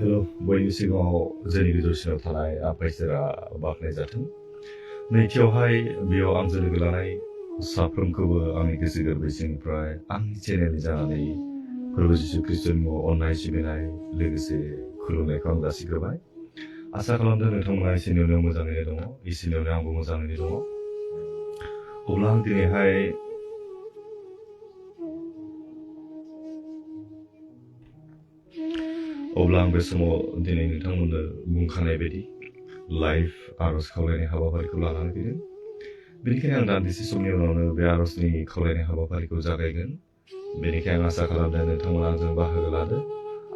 हेल' बयनि सिगाङाव जोंनि गोजौसिनाव थानाय आफा इसोरा बाख्नाय जाथों। नैथियावहाय बेयाव आंजों लोगो लानाय साफ्रोमखौबो आंनि गोसो गोरबोसिनिफ्राय आंनि चेनेलनि जानानै प्रभु जिशु ख्रिस्ट'नि मुङाव अननाय सिबिनाय लोगोसे खुलुमनायखौ आं जासिग्रोबाय। आसा खालामदों नोंथांमोना इसोरनि अननायाव मोजाङैनो दङ, इसोरनि अननायाव आंबो मोजाङैनो दङ। अब्ला आं दिनैहाय बे समाव दिनै नोंथांमोननो बुंखानाय बायदि लाइभ आर'ज खावलायनाय हाबाफारिखौ लानानै फैदों। बेनिखायनो आं दान्दिसे समनि उनावनो बे आर'जनि खावलायनाय हाबाफारिखौ जागायगोन। बेनिखायनो आं आसा खालामदों नोंथांमोना आंजों बाहागो लादो।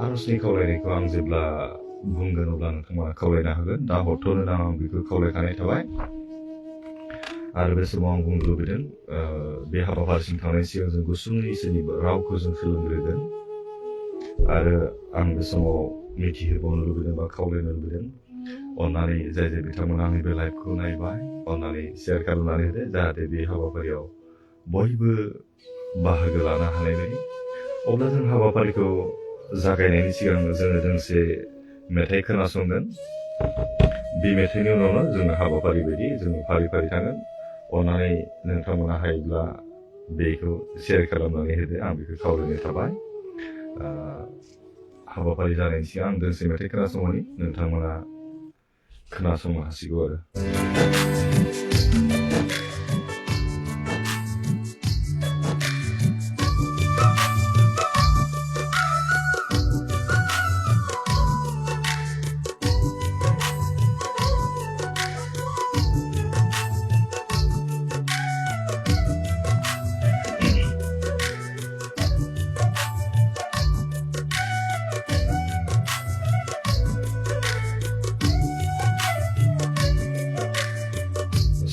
आर'जनि खावलायनायखौ आं जेब्ला बुंगोन अब्ला नोंथांमोना खावलायनो हागोन। दा हरथ'नो नाङा, आं बेखौ खावलायखानाय थाबाय। आरो बे समाव आं बुंनो लुबैदों, बे हाबाफारिसिम थांनायनि सिगां जों गुसुङै इसोरनि रावखौ जों सोलोंग्रोगोन। आरो आं बे समाव मिथिहोबावनो लुबैदों बा खावलायनो लुबैदों, अन्नानै जाय बिथांमोना आंनि बे लाइभखौ नायबाय, अन्नानै शेयार खालामनानै होदो, जाहाथे बे हाबाफारियाव बयबो बाहागो लानो हानाय बायदि। अब्ला जों हाबाफारिखौ जागायनायनि सिगां जोङो दोंसे मेथाइ खोनासंगोन। बे मेथाइनि उनावनो जोङो हाबाफारि बायदि जोङो फारि फारि थांगोन। अन्नानै नोंथांमोना हायोब्ला बेखौ शेयार खालामनानै होदो, आं बेखौ खावलायनाय थाबाय। हाबाफारि जानायनि सिगां आं दोंसे मेथाइ खोनासंनानै नोंथांमोना खोनासंनो हासिगौ आरो।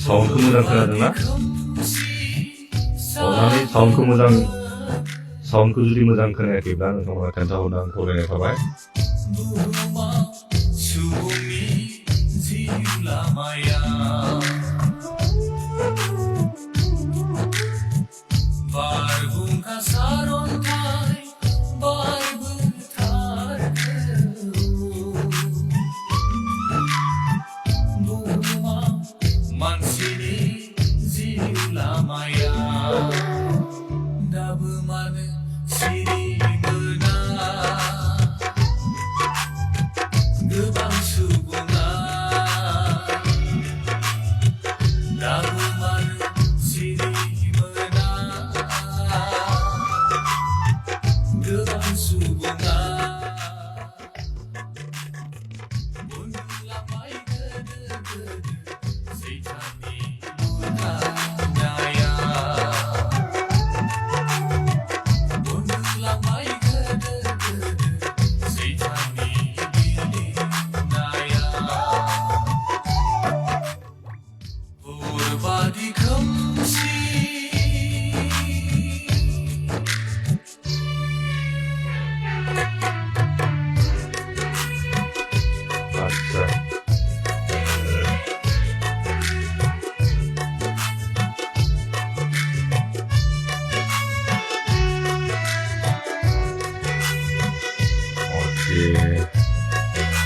साउन्डखौ मोजां खोनादोंना? अन्नानै साउन्डखौ जुदि मोजां खोनायाखैब्ला नोंथांमोना खोन्थाहरनो आं खावलायनाय थाबाय।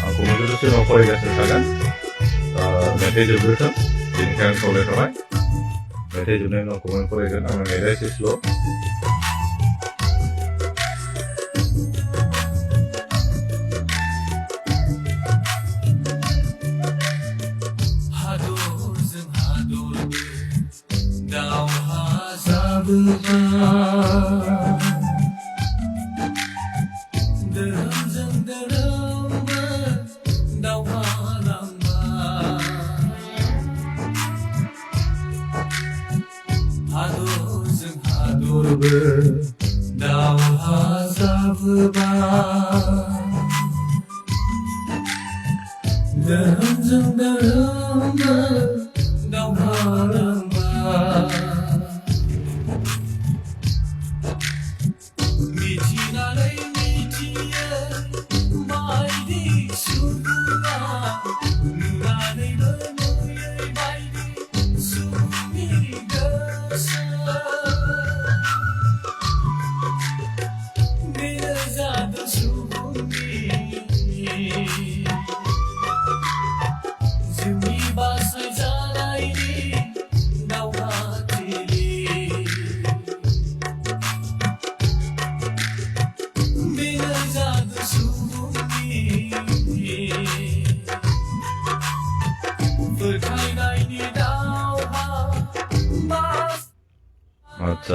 Aku meneruskan apa yang saya katakan. Nanti jebretan, jadikan oleh ramai. Nanti juga nak komen kolegan anak ada slow.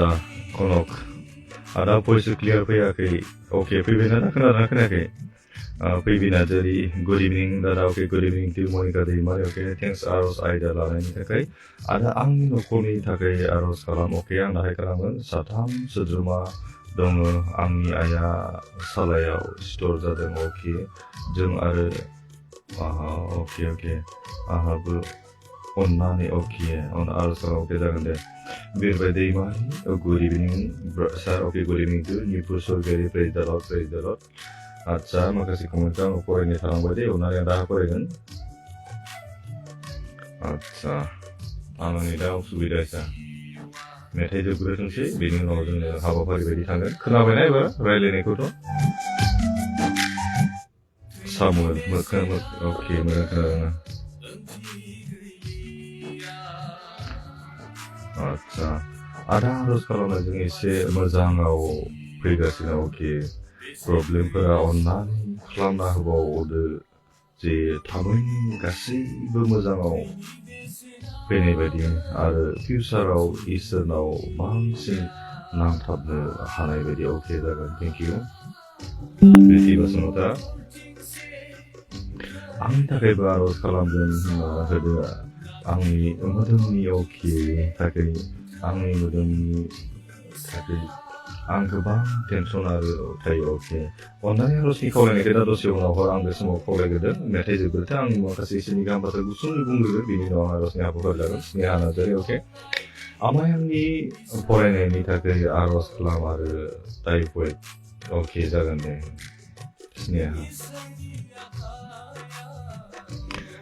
आदसा कनक आदा भइस क्लियार फैयाखै अके फैबायना खोनादोंना खोनायाखै फैबि नार्जारि गुड इभिनिं दादा अके गुड इभिनिं टु मनिका दैमारि अके थेंक्स आरज आयदा लानायनि थाखाय आरो आंनि नखरनि थाखाय आरज खालाम अके आं दाहाय खालामगोन साथाम सोद्रोमा दङ आंनि आइया सालायाव स्टर जादों अके जों आरो अके आहाबो अन्नानै अके आरज खालाम अके जागोन दे बिरबाय दैमारि good evening sir okay good evening two निपुर सरगारि praise the lord आदसा माखासे कमेन्टखौ आं फरायनो थालांबाय दे अननानै आं दाहा फरायगोन आदसा आंनि दा उसुबिदा एसा मेथाइ जोबग्रोथोंसै बेनि उनाव जोङो हाबाफारि बायदि थांगोन खोनाबायना एबार रायलायनायखौथ' सामुएल अके मोजां खोनादों आदसा आदा आरज खालामनायजों एसे मोजाङाव फैगासिनो अके प्रब्लेमफोरा अन्नानै खालामना होबावदो जे थाबैनो गासैबो मोजाङाव फैनाय बायदि आरो फिउचाराव इसोरनाव बांसिन नांथाबनो हानाय बायदि अके जागोन थेंक इउ प्रिति बसुमता आंनि थाखायबो आरज खालामगोन होदो आंनि मोदोमनि अके थाखाय आंनि मोदोमनि थाखाय आं गोबां टेनसन आरो थायो अके अन्नानै आरजनि खावलायनायखौ दा दसे उनाव हर आं बे समाव खावलायग्रोदों मेथाइ जोबग्रोथों आं माखासे इसोरनि गाहाम बाथ्रा गुसुङै बुंग्रोगोन बेनि उनाव आं आरजनि हाबाफारि लागोन स्नेहा नार्जारि अके आमाय आंनि फरायनायनि थाखाय आरज खालाम आरो टाइफयड अके जागोन दे स्नेहा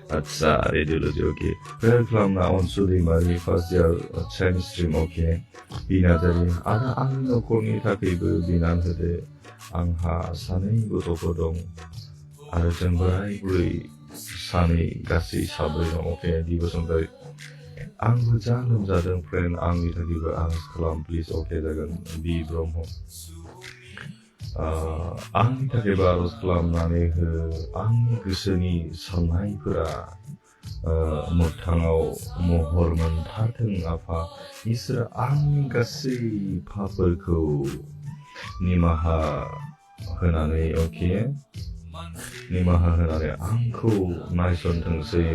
आदसा रेडिअलजि अके प्रेयार खालामना अनसु दैमारि फार्स्ट इयार साइन्स स्ट्रिम अके बि नार्जारि आरो आंनि नखरनि थाखायबो बिनान होदो आंहा सानै गथ'फोर दं आरो जों बोराय बुरै सानै गासै साब्रै दं अके दि बसुमतारि आंबो जा लोमजादों फ्रेन्ड आंनि थाखायबो आरज खालाम प्लिज अके जागोन बि ब्रह्म आंनि थाखायबो आरज खालामनानै हो आंनि गोसोनि साननायफोरा मोगथाङाव महर मोनथारथों आफा इसोर आंनि गासै पापफोरखौ निमाहा होनानै अके निमाहा होनानै आंखौ नायसनथोंसै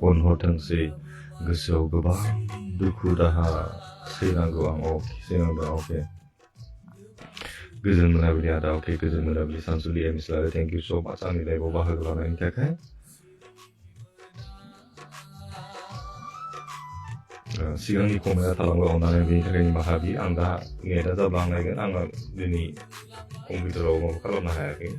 अनहरथोंसै गोसोआव गोबां दुखु दाहा सैनांगौ आं सैनांदों अके गोजोन मोनाबिलि आदा अके गोजोन मोनाबिलि सानसुलि एमिस्लारि थेंक इउ स' माच आंनि लाइफआव बाहागो लानायनि थाखाय सिगांनि कमेन्टआ थालांबाय अननानै बेनि थाखाय निमाहा बि आं दा नेटआ जाब्ला आं नायगोन आङो दिनै कम्पिउटाराव माबा खालामनो हायाखै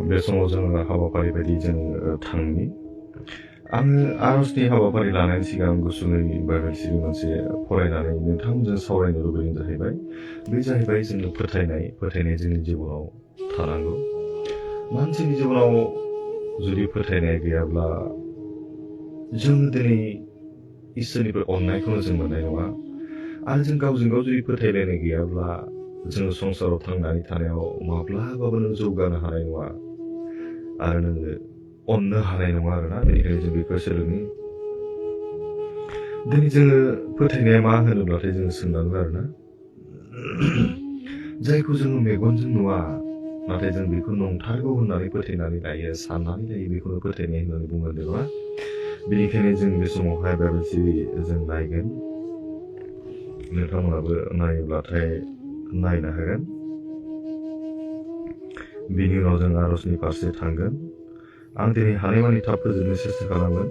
बे समाव जोङो हाबाफारि बायदि जों थांनि आङो आरजनि हाबाफारि लानायनि सिगां गुसुङै बाइबेल सिरि मोनसे फरायनानै नोंथांमोनजों सावरायनो लुबैदों जाहैबाय बे जाहैबाय जोङो फोथायनाय जोंनि जिबनाव थानांगौ मानसिनि जिबनाव जुदि फोथायनाय गैयाब्ला जों दिनै इसोरनिफ्राय अननायखौनो जों मोननाय नङा आरो जों गावजों गाव जुदि फोथायलायनाय गैयाब्ला जोङो संसाराव थांनानै थानायाव माब्लाबाबो नों जौगानो हानाय नङा आरो नोङो अननो हानाय नङा आरोना बेनिखायनो जों बेखौ सोलोंनि दिनै जोङो फोथायनाया मा होनोब्लाथाय जोङो सोंनांगौ आरोना जायखौ जोङो मेगनजों नुवा नाथाय जों बेखौ नंथारगौ होननानै फोथायनानै लायो साननानै लायो बेखौनो फोथायनाय होननानै बुङो नङा बेनिखायनो जों बे समावहाय बाइबेल सिरि जों नायगोन नोंथांमोनाबो नायोब्लाथाय नायनो हागोन बिनि उनाव जों आरजनि फारसे थांगोन आं दिनै हानायमानि थाब फोजोबनो सेस्था खालामगोन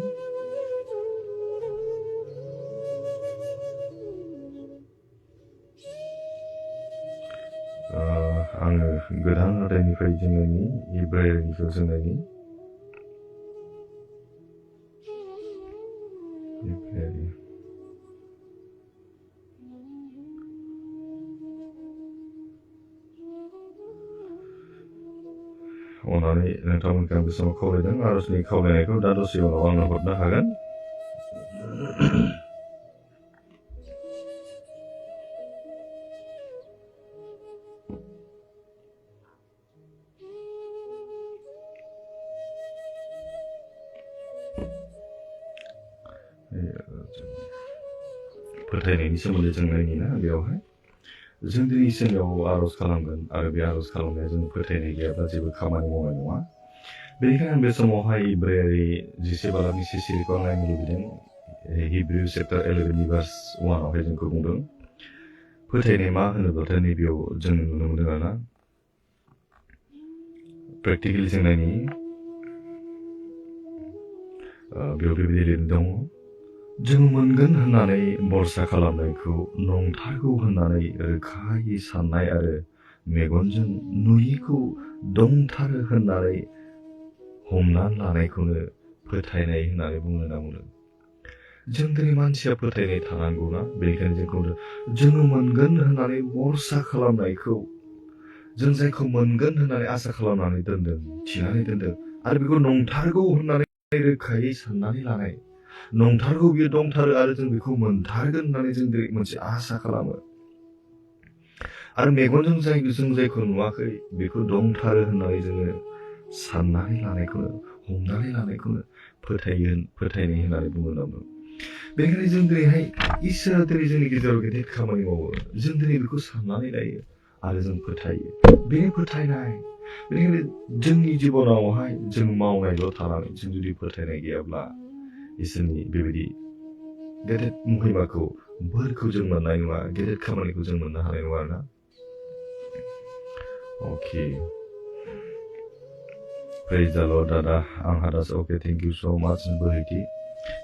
आङो गोदान रादायनिफ्राय जोंनि इब्राहिमनिखौ जोंनि अन्नानै नोंथांमोनखौ आं बे समाव खावलायदों आर'जनि खावलायनायखौ दा दसे उनाव आंनो हरनो हागोन। फोथायनायनि सोमोन्दै जों नायनिना बेयावहाय जों दिनै इसोरनियाव आर'ज खालामगोन आरो बे आर'ज खालामनाया जों फोथायनाय गैयाब्ला जेबो खामानि मावनाय नङा। बेनिखायनो आं बे समावहाय इब्रायारि 11 बालागनि सिरिखौ आं नायनो लुबैदों। हिब्रु चेप्टार 11 भार्स 1आवहाय जोंखौ बुंदों फोथायनाय मा होनोब्लाथाय नैबेयाव जों नुनो मोनदों आरोना प्रेक्टिकेलि जों नायनि बेयाव बेबायदि लिरनाय दङ जों मोनगोन होननानै भरसा खालामनायखौ नंथारगौ होननानै रोखायै साननाय आरो मेगनजों नुयिखौ दंथारो होननानै हमनानै लानायखौनो फोथायनाय होननानै बुंनो होनना बुंदों। जों दिनै मानसिया फोथायनाय थानांगौना बेनिखायनो जोंखौ जोङो मोनगोन होननानै भरसा खालामनायखौ जों जायखौ मोनगोन होननानै आसा खालामनानै दोनदों थिनानै दोनदों आरो बेखौ नंथारगौ होननानै रोखायै साननानै लानाय नंथारगौ बियो दंथारो आरो जों बेखौ मोनथारगोन होननानै जों दिनै मोनसे आसा खालामो आरो मेगनजों जों जायखौ नुवाखै बेखौ दंथारो होननानै जोङो साननानै लानायखौनो हमनानै लानायखौनो फोथायनाय होननानै बुंनो नांगौ। बेनिखायनो जों दिनैहाय इसोरा दिनै जोंनि गेजेराव गेदेर खामानि मावो जों दिनै बेखौ साननानै लायो आरो जों फोथायो बेनो फोथायनाय। बेनिखायनो जोंनि जिबनावहाय जों मावनायल' थानानै जों जुदि फोथायनाय गैयाब्ला इसोरनि बेबायदि गेदेर महिमाखौ बोरखौ जों मोननाय नङा गेदेर खामानिखौ जों मोननो हानाय नङा आरोना। अके प्रेज द लर्ड दादा आंहा दासो अके थेंक इउ स' माच बोहैथि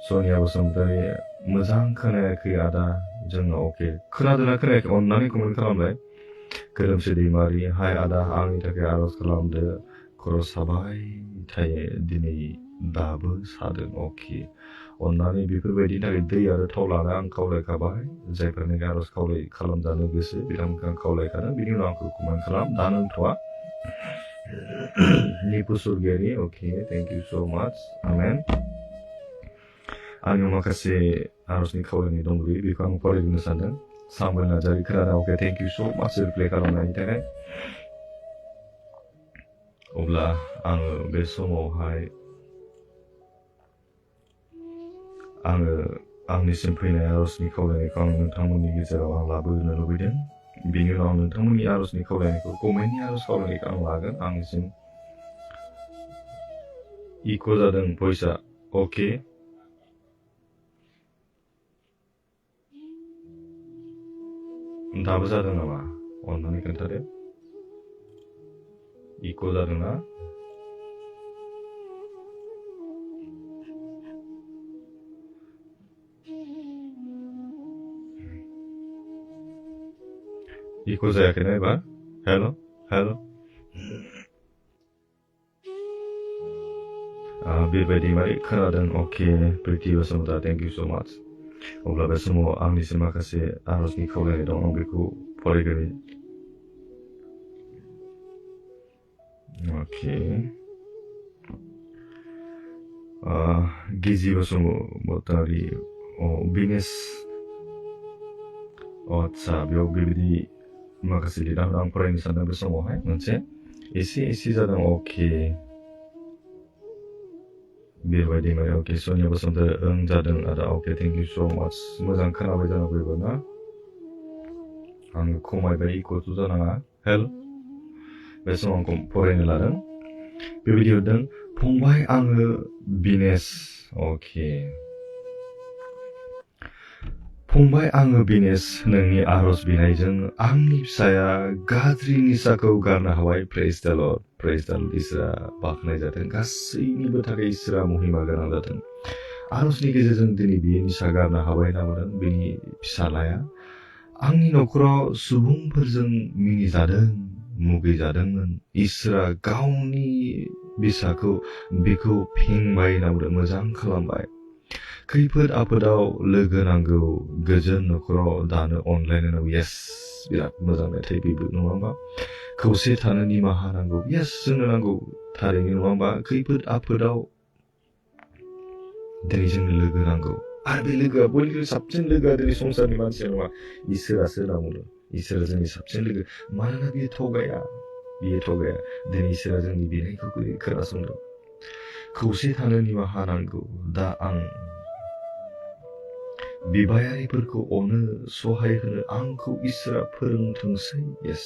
सनिया बसुमतारी मोजां खोनायाखै आदा जोङो अके खोनादोंना खोनायाखै अननानै कमेन्ट खालामलाय। खोरोमसि दैमारि हाय आदा आंनि थाखाय आर'ज खालामदो खर' साबाय थायो दिनै दाबो सादों अके अननानै बेफोरबायदिनि थाखाय दै आरो थाव लानो आं खावलायखाबाय जायफोरनिखि आर'ज खालामजानो गोसो बिथांमोनखौ आं खावलायखादों बिनि उनाव आंखौ कमेन्ट खालाम दा नोंथ'आ निपु सुरगियारि अके थेंक इउ स' माच आमेन। आंनियाव माखासे आर'जनि खावलायनाय दंबोयो बेखौ आं फरायनो सानदों। सामुएल नार्जारि खोनादों अके थेंक इउ स' माच रिप्लाइ खालामनायनि थाखाय। अब्ला आङो बे समावहाय आङो आंनिसिम फैनाय आर'जनि खावलायनायखौ आं नोंथांमोननि गेजेराव आं लाबोनो लुबैदों। बेनि उनाव आं नोंथांमोननि आर'जनि खावलायनायखौ कमेन्टनि आर'ज खावलायनायखौ आं लागोन आंनिसिम इक' जादों भइसआ अके दाबो जादों नामा अननानै खोन्थादो इक' जादोंना इक' जायाखैना एबार हेल' हेल' बेबायदि मारै खोनादों अके प्रिति बसुमतारी थेंक इउ स' माच। अब्ला बे समाव आंनिसिम माखासे आर'जनि खावलायनाय दं आं बेखौ फरायग्रोनि अके गिजि बसुमतारी बिनेस आदसा बेयाव बेबायदि माखासे लिरनानै आं फरायनो सानदों बे समावहाय मोनसे एसे जादों अके बेबायदि माने अके सनिया बसुमतारी ओं जादों आरो अके थेंक इउ स' माच मोजां खोनाबाय जानांगौ एबार ना आं खमायबाय इक'थ' जानाङा हेल बे समाव आं फरायनो लादों बेबायदि हरदों फंबाय आङो बिनेस अके फंबाय आङो बिनेस नोंनि आर'ज बिनायजों आंनि फिसाया गाज्रि निसाखौ गारनो हाबाय प्रेज द लर्ड इसोरा बाख्नाय जाथों गासैनिबो थाखाय इसोरा महिमा गोनां जाथों आर'जनि गेजेरजों दिनै बियो निसा गारनो हाबाय होनना बुंदों बिनि फिसालाया आंनि न'खराव सुबुंफोरजों मिनिजादों मुगैजादोंमोन इसोरा गावनि बिसाखौ बेखौ फेंबाय होनना बुंदों मोजां खालामबाय खैफोद आफोदाव लोगो नांगौ गोजोन न'खराव दानो अनलायनांगौ येस बिराद मोजां मेथाइ बेबो नङा होमबा खौसे थानो निमाहा नांगौ येस जोंनो नांगौ थारैनो नङा होमबा खैफोद आफोदाव दिनै जोंनो लोगो नांगौ आरो बे लोगोआ बयनिख्रुइ साबसिन लोगोआ दिनै संसारनि मानसिया नङा इसोरासो होनना बुंदों इसोरा जोंनि साबसिन लोगो मानोना बियो थगाया दिनै इसोरा जोंनि बिनायखौ खोनासंदों खौसे थानो निमाहा नांगौ दा आं बिबायारिफोरखौ अनो सहाय होनो आंखौ इसोरा फोरोंथोंसै येस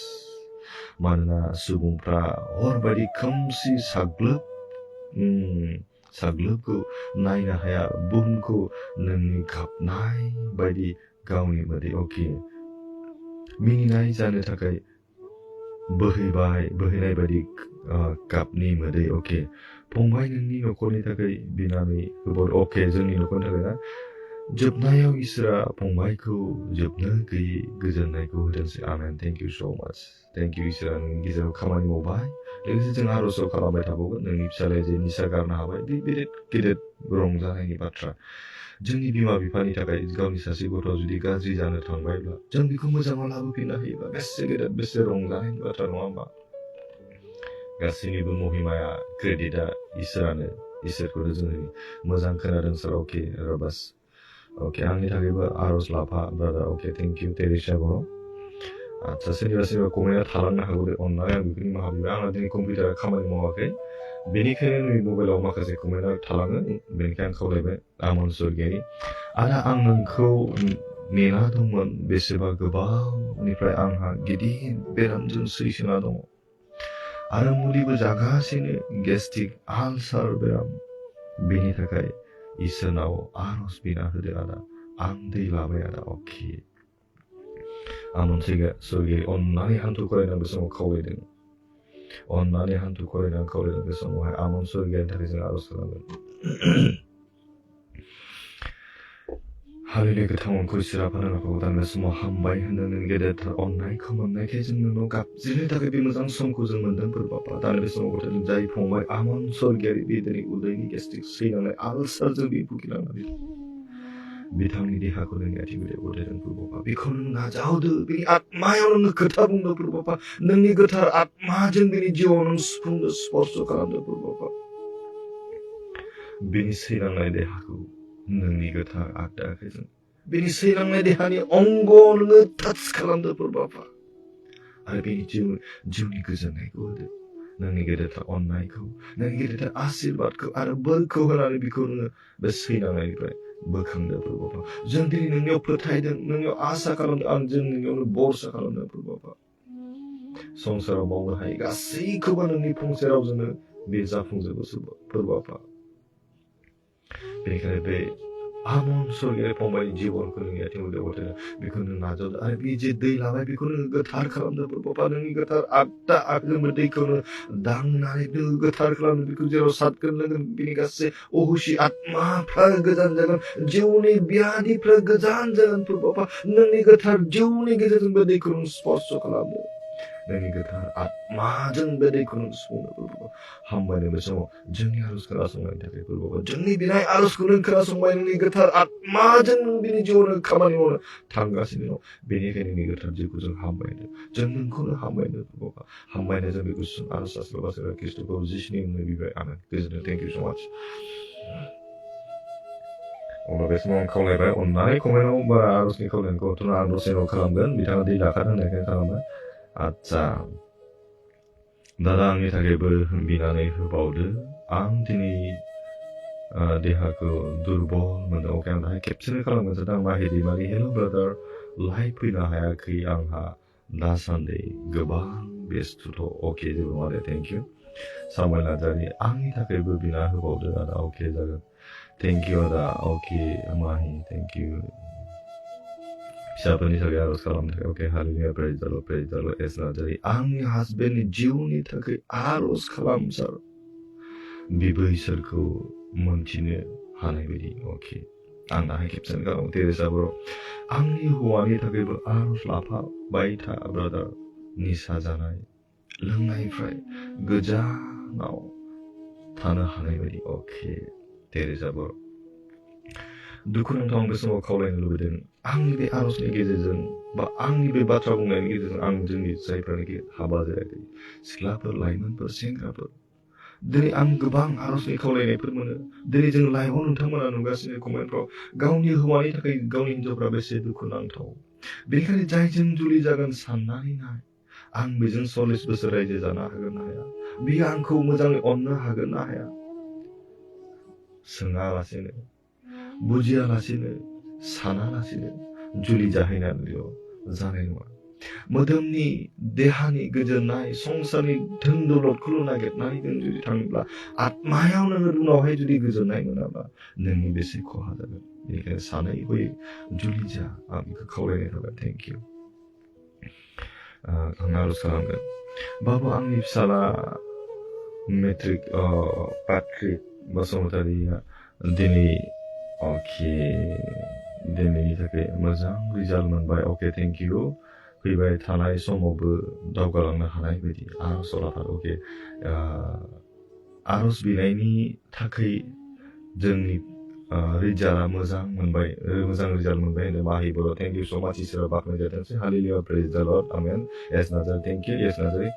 मानोना सुबुंफ्रा हरबायदि खोमसि साग्लोबखौ नायनो हाया बुहुमखौ नोंनि गाबनाय बायदि गावनि मोदै अके मिनिनाय जानो थाखाय बोहैनाय बायदि गाबनि मोदै अके फंबाय नोंनि न'खरनि थाखाय बिनानै होबाव अके जोंनि न'खरनि थाखाय ना जोबनायाव इसोरा फंबायखौ जोबनो गैयै गोजोननायखौ होदोंसै आमेन थेंक इउ स' माच थेंक इउ इसोरा नोंनि गेजेराव खामानि मावबाय लोगोसे जों आर'जआव खालामबाय थाबावगोन नोंनि फिसालाया जे निसा गारनो हाबाय बे बिराद गेदेर रंजानायनि बाथ्रा जोंनि बिमा बिफानि थाखाय गावनि सासे गथ'आ जुदि गाज्रि जानो थांबायब्ला जों बेखौ मोजाङाव लाबोफिननो हायोब्ला बेसे गेदेर बेसे रंजानायनि बाथ्रा नङा होमबा गासैनिबो महिमाया क्रेडिटआ इसोरखौनो जोङो मोजां खोनादों सार अके रबास अके आंनि थाखायबो आर'ज लाफा brother okay thank you Teresa बर' आচ্ছা सोरनिबा कमेन्टआ थालांनो हागौ दे अननानै आं बेखौ निमाहा बिबाय आंना दिनै कम्पिउटारा खामानि मावाखै बेनिखायनो नै मबाइलाव माखासे कमेन्टआ थालाङो बेनिखायनो आं खावलायबाय आमन स्वर्गियारि आरो आं नोंखौ नेना दंमोन बेसेबा गोबावनिफ्राय आंहा गिदिर बेरामजों सैसोना दङ आरो मुलिबो जागासिनो गेस्ट्रिक आलसार बेराम बेनि थाखाय इसोरनाव आर'ज बिना होदो आदा आं दै लाबाय आदा अके आमन स्वर्गियारि अननानै हान्थु खरायनानै बे समाव खावलायदों अननानै हान्थु खरायनानै खावलायदों बे समावहाय आमन स्वर्गियारिनि थाखाय जों आर'ज खालामगोन हालेलुया गोथां मुंखौ इसोरा फोरोंनायखौ दा बे समाव हामबाय होनो नोंनि गेदेरथार अननायखौ मोननायखाय जों नोंनाव गाबज्रिनो थाखाय बे मोजां समखौ जों मोन्दों बापा दा बे समाव गथ'जों जाय फंबाय आमन स्वर्गियारि बे दिनै उदैनि गेस्ट्रिक सैनांनाय आलसारजों बे भुगिनांनानै बिथांनि देहाखौ नोंनि आथिं गुदियाव गथायदों बापा बेखौ नों नाजावदो बेनि आत्मायाव नोङो खोथा बुंदो बापा नोंनि गोथार आत्माजों बेनि जिउआव नों सुफुंदो स्पर्श खालामदो बापा बेनि सैनांनाय देहाखौ नोंनि गोथार आखाइजों बेनि सैलांनाय देहानि अंग नोङो टाच खालामदो बापा आरो बेनि जिउनि गोजोननायखौ होदो नोंनि गेदेरथार अननायखौ नोंनि गेदेरथार आशीर्बादखौ आरो बोरखौ होनानै बेखौ नोङो बे सैनांनायनिफ्राय बोखांदो बापा जों दिनै नोंनियाव फोथायदों नोंनियाव आसा खालामदों आं जों नोंनियावनो भरसा खालामदों बापा संसाराव मावनो हायो गासैखौबो नोंनि फंसे रावजोंनो बे जाफुंजोबो बापा बेनिखायनो बे आमन स्वर्गियारि फंबायनि जिबनखौ नोंनि आथिं गुदियाव गथायदों बेखौ नों नाजावदो आरो बे जे दै लाबाय बेखौ नोङो गोथार खालामदो बापा नोंनि गोथार आत्मा आगोमो दैखौ नों दांनानै नों गोथार खालामदो बेखौ जेराव सातगोन लोंगोन बिनि गासै अहुसि आत्माफ्रा गोजान जागोन जिउनि ब्याधिफ्रा गोजान जागोन बापा नोंनि गोथार जिउनि गेजेरजों बे दैखौ नों स्पर्श खालामदो नोंनि गोथार आत्माजों बे दैखौ नों सुफुंदो बापा हामबायनो बे समाव जोंनि आर'ज खोनासंनायनि थाखाय बापा जोंनि बिनाय आर'जखौ नों खोनासंबाय नोंनि गोथार आत्माजों नों बिनि जिउआव नों खामानि मावनो थांगासिनो दं बेनिखायनो नोंनि गोथार जिउखौ जों हामबायनो जों नोंखौनो हामबायनो बापा हामबायनो जों बेखौ आर'ज आस्लाबासो ख्रिस्ट'खौ जिसुनि मुङै बिबाय आमेन गोजोनथों थेंक इउ स' माच अब्ला बे समाव आं खावलायबाय अननानै कमेन्टआव बा आर'जनि खावलायनायखौ हरथ'नो आं दसेल' खालामगोन बिथाङा दै लाखादों होननायखाय खालामबाय आच्छा दादा आंनि थाखायबो बिनानै होबावदो आं दिनै देहाखौ दुरबल मोनदों अके आं दाहाय खेबसेनो खालामगोन जादों आं माहि दैमारि हेल' ब्रादार लाइभ फैनो हायाखै आंहा दासान्दि गोबां बेस्थ'थ' अके जेबो नङा दे थेंक इउ सामुएल नार्जारि आंनि थाखायबो बिना होबावदो आदा अके जागोन थेंक इउ आदा अके माहि थेंक इउ फिसाफोरनि थाखाय आर'ज खालामनो थाखाय अके hallelujah praise the lord S Narzary आंनि हासबेन्डनि जिउनि थाखाय आर'ज खालाम सार बिबो इसोरखौ मोनथिनो हानाय बायदि अके आं दाहाय खेबसेनो खालामो तेरेसा बर' आंनि हौवानि थाखायबो आर'ज लाफाबाय था ब्रादार निसा जानाय लोंनायनिफ्राय गोजानाव थानो हानाय बायदि अके तेरेसा बर' दुखुनांथाव बे समाव खावलायनो लुबैदों आंनि बे आर'जनि गेजेरजों बा आंनि बे बाथ्रा बुंनायनि गेजेरजों आं जोंनि जायफ्रानोखि हाबा जायाखै सिख्लाफोर लाइमोनफोर सेंग्राफोर दिनै आं गोबां आर'जनि खावलायनायफोर मोनो दिनै जों लाइभआव नोंथांमोना नुगासिनो कमेन्टफ्राव गावनि हौवानि थाखाय गावनि हिनजावफ्रा बेसे दुखुनांथाव बेनिखायनो जायजों जुलि जागोन साननानै नाय आं बेजों 40 बोसोर रायजो जानो हागोन ना हाया बियो आंखौ मोजाङै अननो हागोन ना हाया सोङालासेनो बुजियालासेनो सानालासेनो जुलि जाहैनानैल' जानाय नङा मोदोमनि देहानि गोजोननाय संसारनि धोन दौलतखौल' नागिरनानै जों जुदि थाङोब्ला आत्मायाव नोङो उनावहाय जुदि गोजोननाय मोनाब्ला नोंनि बेसे खहा जागोन बेनिखायनो सानै हयै जुलि जा आं बेखौ खावलायनाय थाबाय थेंक इउ आं आर'ज खालामगोन बाबु आंनि फिसाला मेट्रिक पाट्रिक बसुमतारिया दिनै दिनैनि थाखाय मोजां रिजाल्ट मोनबाय अके थेंक इउ फैबाय थानाय समावबो दावगालांनो हानाय बायदि आर'ज लाफार अके आर'ज बिनायनि थाखाय जोंनि रिजाल्टआ मोजां मोनबाय मोजां रिजाल्ट मोनबाय होनो माहि बर' थेंक इउ स' माच इसोरा बाख्नाय जाथोंसै hallelujah praise the Lord amen S Narzary thank you S Narzary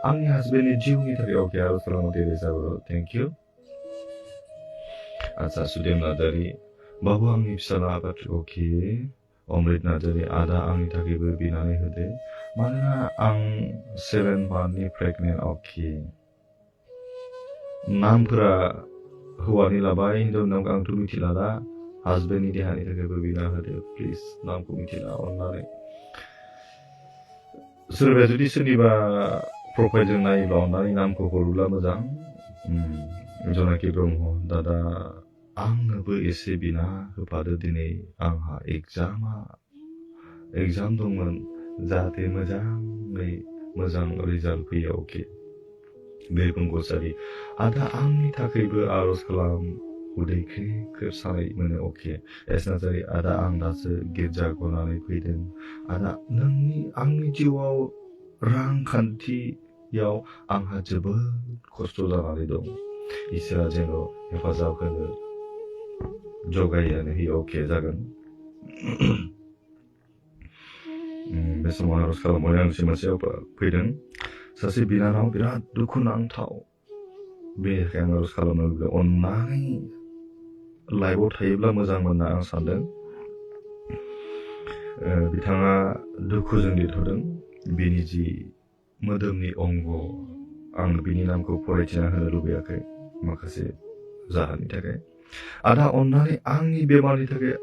आंनि हासबेन्डनि जिउनि थाखाय अके आर'ज खालामो टेरेसा बर' थेंक इउ आच्छा सुदेम नार्जारि बाबु आंनि फिसाला पाट्रिक अके अमृत नार्जारि आदा आंनि थाखायबो बिनानै होदो मानोना आं 7 मान्थनि प्रेगनेन्ट अके नामफोरा हौवानि लाबाय हिनजावनि नामखौ आंथ' मिथिला दा हासबेन्डनि देहानि थाखायबो बिना होदो प्लिज नामखौ मिथिला अननानै सोरबाया जुदि सोरनिबा प्रफाइलजों नायोब्ला अननानै नामखौ हरोब्ला मोजां जनाखि ब्रह्म दादा आंनोबो एसे बिना होफादो दिनै आंहा एग्जाम दंमोन जाहाथे मोजाङै मोजां रिजाल्ट फैयो अके बिरखुम कसारि आदा आंनि थाखायबो आर'ज खालाम उदै ख्रि ख्रि सानाय मोनो अके एस नार्जारि आदा आं दासो गिर्जा गनानै फैदों आदा आंनि जिउआव रांखान्थियाव आंहा जोबोद खस्थ' जानानै दं इसोरा जेन' हेफाजाब होनो जगायनानै होयो अके जागोन बे समाव आर'ज खालामनानै आंनिसिम मोनसे फैदों सासे बिनानाव बिराद दुखुनांथाव बेनि थाखाय आं आर'ज खालामनो लुबैदों अननानै लाइभआव थायोब्ला मोजां मोनना आं सानदों बिथाङा दुखुजों लिरहरदों बिनि जि मोदोमनि अंग आं बिनि नामखौ फरायथिना होनो लुबैयाखै माखासे जाहोननि थाखाय आदा अननानै आंनि बेमारनि थाखाय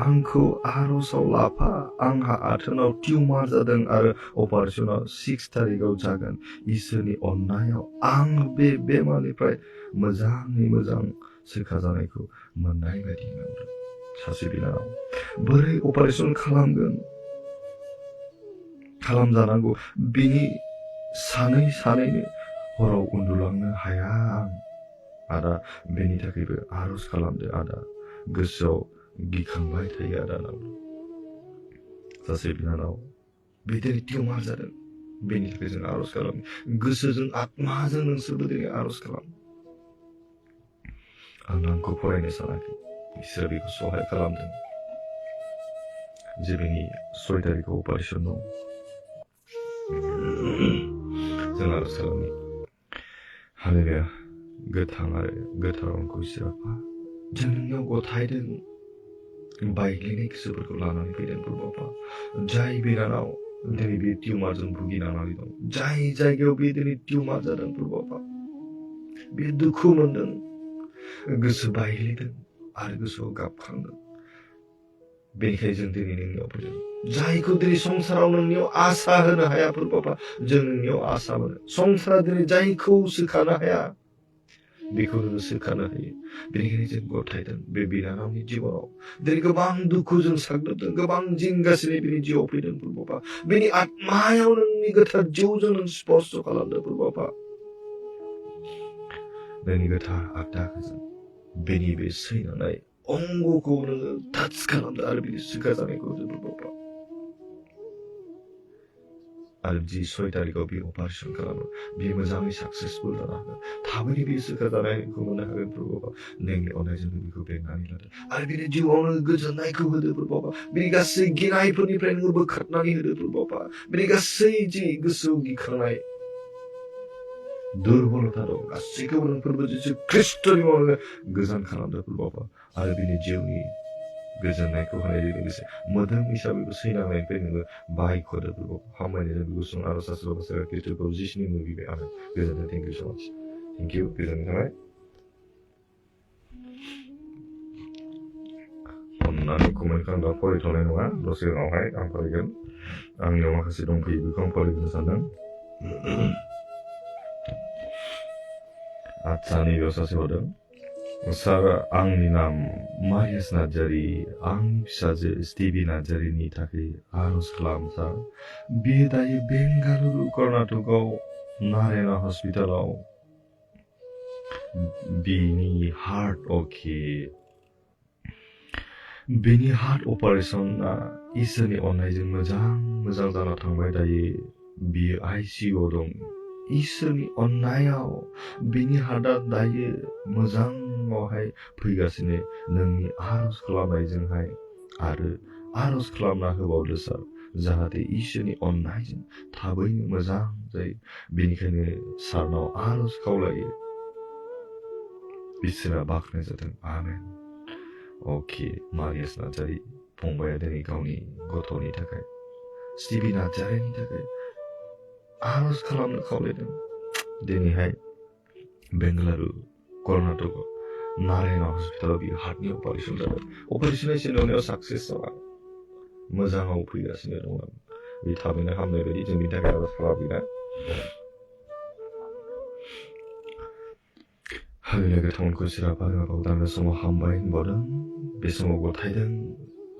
आंखौ आर'जआव लाफा आंहा आथोनाव टिउमार जादों आरो अपारेशना 6 थारिखआव जागोन इसोरनि अननायाव आं बे बेमारनिफ्राय मोजाङै मोजां सोखा जानायखौ मोननाय बायदि मोनदों सासे बिनानाव बोरै अपारेशन खालामजानांगौ बिनि सानैनो हराव उन्दुलांनो हाया आं आदा बेनि थाखायबो आर'ज खालामदो आदा गोसोआव गिखांबाय थायो आदानाव सासे बिनानाव बिदिनो टिउमार जादों बेनि थाखाय जों आर'ज खालाम गोसोजों आत्माजों नोंसोरबो दिनै आर'ज खालाम आं नामखौ फरायनो सानाखै इसोरा बेखौ सहाय खालामदों जे बेनि 6 थारिखआव अपारेशन दं जों आर'ज खालामनि हालेलुया गोथां आरो गोथार अंखौ इसोराफा जों नोंनियाव गथायदों बायग्लिनाय गोसोफोरखौ लानानै फैदों प्रभुआ जाय बिनानाव दिनै बे टिउमारजों भुगिनांनानै दं जाय जायगायाव बे दिनै टिउमार जादों प्रभुआ बे दुखु मोनदों गोसो बायग्लिदों आरो गोसोआव गाबखांदों बेनिखायनो जों दिनै नोंनियाव फैदों जायखौ दिनै संसाराव नोंनियाव आसा होनो हाया प्रभुआ जों नोंनियाव आसा मोनो संसारा दिनै जायखौ सोखानो हाया बेखौ नोङो सोखानो हायो बेनिखायनो जों गथायदों बे बिनानावनि जिउआव दिनै गोबां दुखुजों साग्लोबदों गोबां जिंगासिनो बिनि जिउआव फैदों प्रभुआ बेनि आत्मायाव नोंनि गोथार जिउजों नों स्पर्श खालामदों प्रभुआ नोंनि गोथार आत्माखौ बेनि बे सैनानै अंगखौ नोङो टाच खालामदों आरो बिनि सोखा जानायखौ जों प्रभुआ आरो जि 6 थारिखआव बे अपारेशन खालामो बे मोजाङै साक्सेसफुल जानो हागोन थाबैनो बे सोखा जानायखौ मोननो हागोन प्रभुआ नोंनि अननायजों बेखौ बेंनानै लादों आरो बिनि जिउआवनो गोजोननायखौ होदो प्रभुआ बिनि गासै गिनायफोरनिफ्राय नोङो बोखारनानै होदो प्रभुआ बिनि गासै जि गोसोआव गिखांनाय दुर्बलता로 가시게오는 불법 예수 그리스도님을 गोजान खालामदो 불법 आरो बिनि जिउनि गोजोननायखौ होनायजों लोगोसे मोदोम हिसाबैबो सैनांनायनिफ्राय नोङो बायख'दो 불법 हामबायनायजों गुसुं आर'ज आसोलाव खृष्टखौ जिसुनि मुं बिबाय आरो गोजोनथों थेंक इउ स' माच थेंक इउ गोजोननाय थाबाय अन्नानै कमेन्ट खालामबा फरायथ'नाय नङा दसे उनावहाय आं फरायगोन आंनियाव माखासे दंफैयो बेखौ आं फरायनो सानदों आदसा नैबेयाव सासे हरदों सार आंनि नाम मारियास नार्जारी आंनि फिसाजो स्टिभि नार्जारीनि थाखाय आर'ज खालाम सार बियो दायो बेंगालुरु कर्नाटकआव नारायना हस्पिटालाव बिनि हार्ट बेनि हार्ट अपारेशनआ इसोरनि अननायजों मोजां जाना थांबाय दायो बियो आइसिइउआव दं इसोरनि अननायाव बिनि हार्टआ दायो मोजाङावहाय फैगासिनो नोंनि आर'ज खालामनायजोंहाय आरो आर'ज खालामना होबावदो सार जाहाथे इसोरनि अननायजों थाबैनो मोजां जायो बेनिखायनो सारनाव आर'ज खावलायो इसोरा बाख्नाय जाथों आमेन अके मारियास नार्जारी फंबाया दिनै गावनि गथ'नि थाखाय स्टिभि नार्जारीनि थाखाय आर'ज खालामनो खावलायदों दिनैहाय बेंगालुरु कर्नाटकआव नारायना हस्पिटालाव बियो हार्टनि अपारेशन जादों अपारेशना एसे नुनायाव साक्सेस जाबाय मोजाङाव फैगासिनो दङ बे थाबैनो हामनाय बायदि जों बिनि थाखाय आर'ज खालामबायना हालेलुया गोथांखौ सिरापा गावदां बे समाव हामबाय होनबावदों बे समाव गथायदों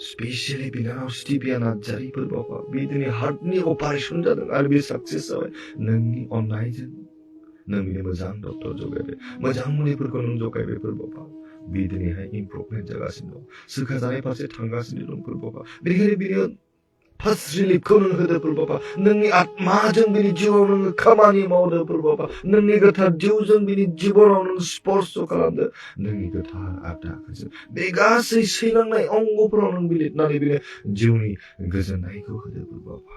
स्पेशली बिनानाव स्टिभिया नार्जारीफोर बाबा बे दिनै हार्टनि अपारेशन जादों आरो बे साक्सेस जाबाय नोंनि अननायजों नों बिनो मोजां डक्टर जगायबाय मोजां मुलिफोरखौ नों जगायबायफोर बाबा बे दिनैहाय इमप्रुभमेन्ट जागासिनो दं सोखाजानाय फारसे थांगासिनो दंफोर बाबा बेनिखायनो बिनो फार्स्ट रिलिफखौ नों होदोफोर बाबा नोंनि आत्माजों बिनि जिउआव नोङो खामानि मावदोफोर बाबा नोंनि गोथार जिउजों बिनि जिबनाव नों स्पर्श खालामदो नोंनि गोथार आखाइजों बे गासै सैलांनाय अंगफोराव नों बिलिरनानै बिनो जिउनि गोजोननायखौ होदोफोर बाबा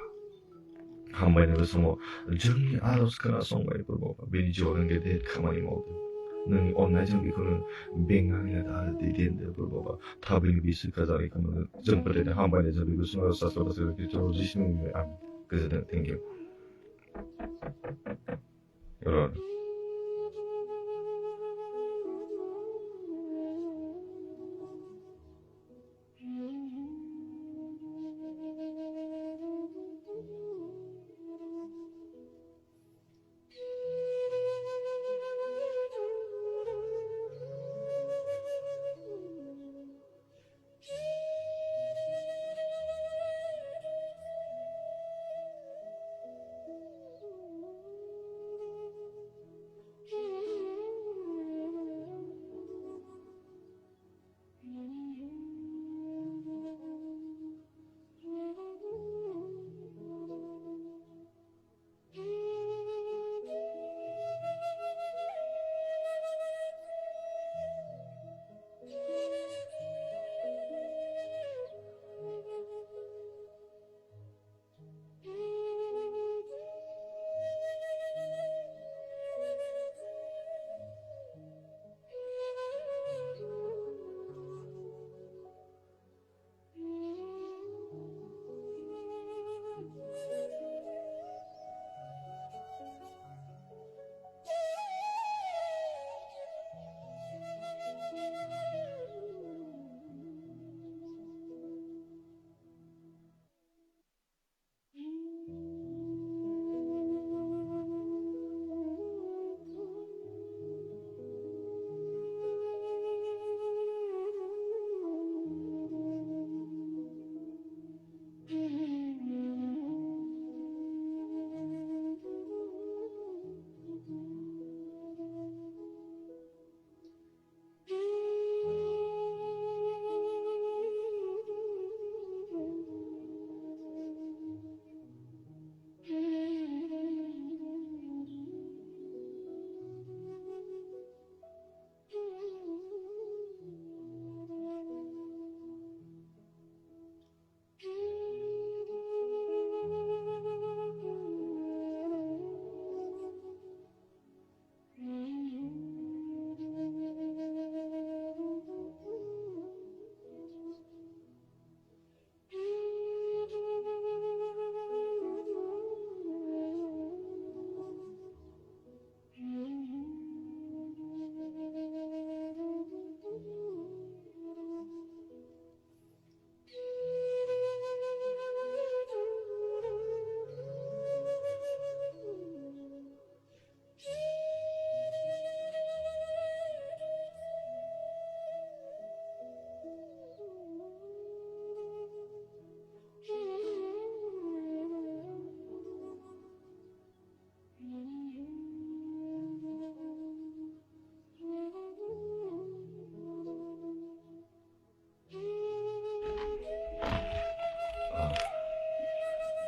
हामबायनोबो समाव जोंनि आर'ज खोनासंबायफोर बाबा बेनि जिउआव नों गेदेर खामानि मावदो नोंनि अननायजों बेखौ नों बेंनानै आरो दैदेनदोफोर बाबा थाबैनो बे सोखाजानायखौ नोङो जों फोथायनो हामबायनो जों बेखौ सुनाव सास्लाबासो खृष्टआव जिसुनि आं गोजोनथों थेंक इउ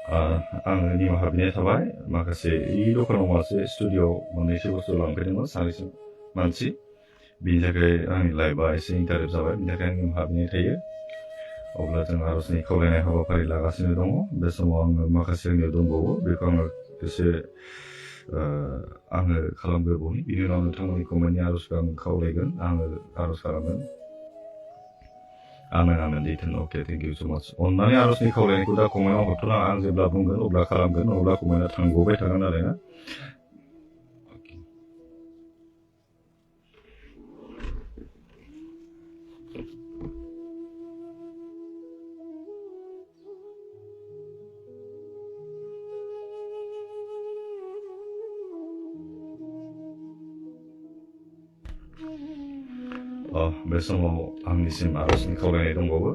आङो निमाहा बिनाय थाबाय माखासे इ दखानाव मासे स्टुडिअ मोननैसो बुस्थु लांफैदोंमोन सानैसो मानसि बिनि थाखाय आंनि लाइफआ एसे इन्टारेक्ट जाबाय बिनि थाखाय आं निमाहा बिनाय थायो अब्ला जों आर'जनि खावलायनाय हाबाफारि लागासिनो दङ बे समाव आङो माखासे आंनियाव दंबावो बेखौ आङो एसे आङो खालामग्रोबावनि बिनि उनाव नोंथांमोननि कमेन्टनि आर'जखौ आं खावलायगोन आङो आर'ज खालामगोन आमेन दैथोन अके थेंक इउ स' माच अननानै आर'जनि खावलायनायखौ दा कमेन्टआव हरथ'नाङा आं जेब्ला बुंगोन अब्ला खालामगोन अब्ला कमेन्टआ थांग'बाय थागोन आरो ना बे समाव आंनिसिम आर'जनि खावलायनाय दंबावो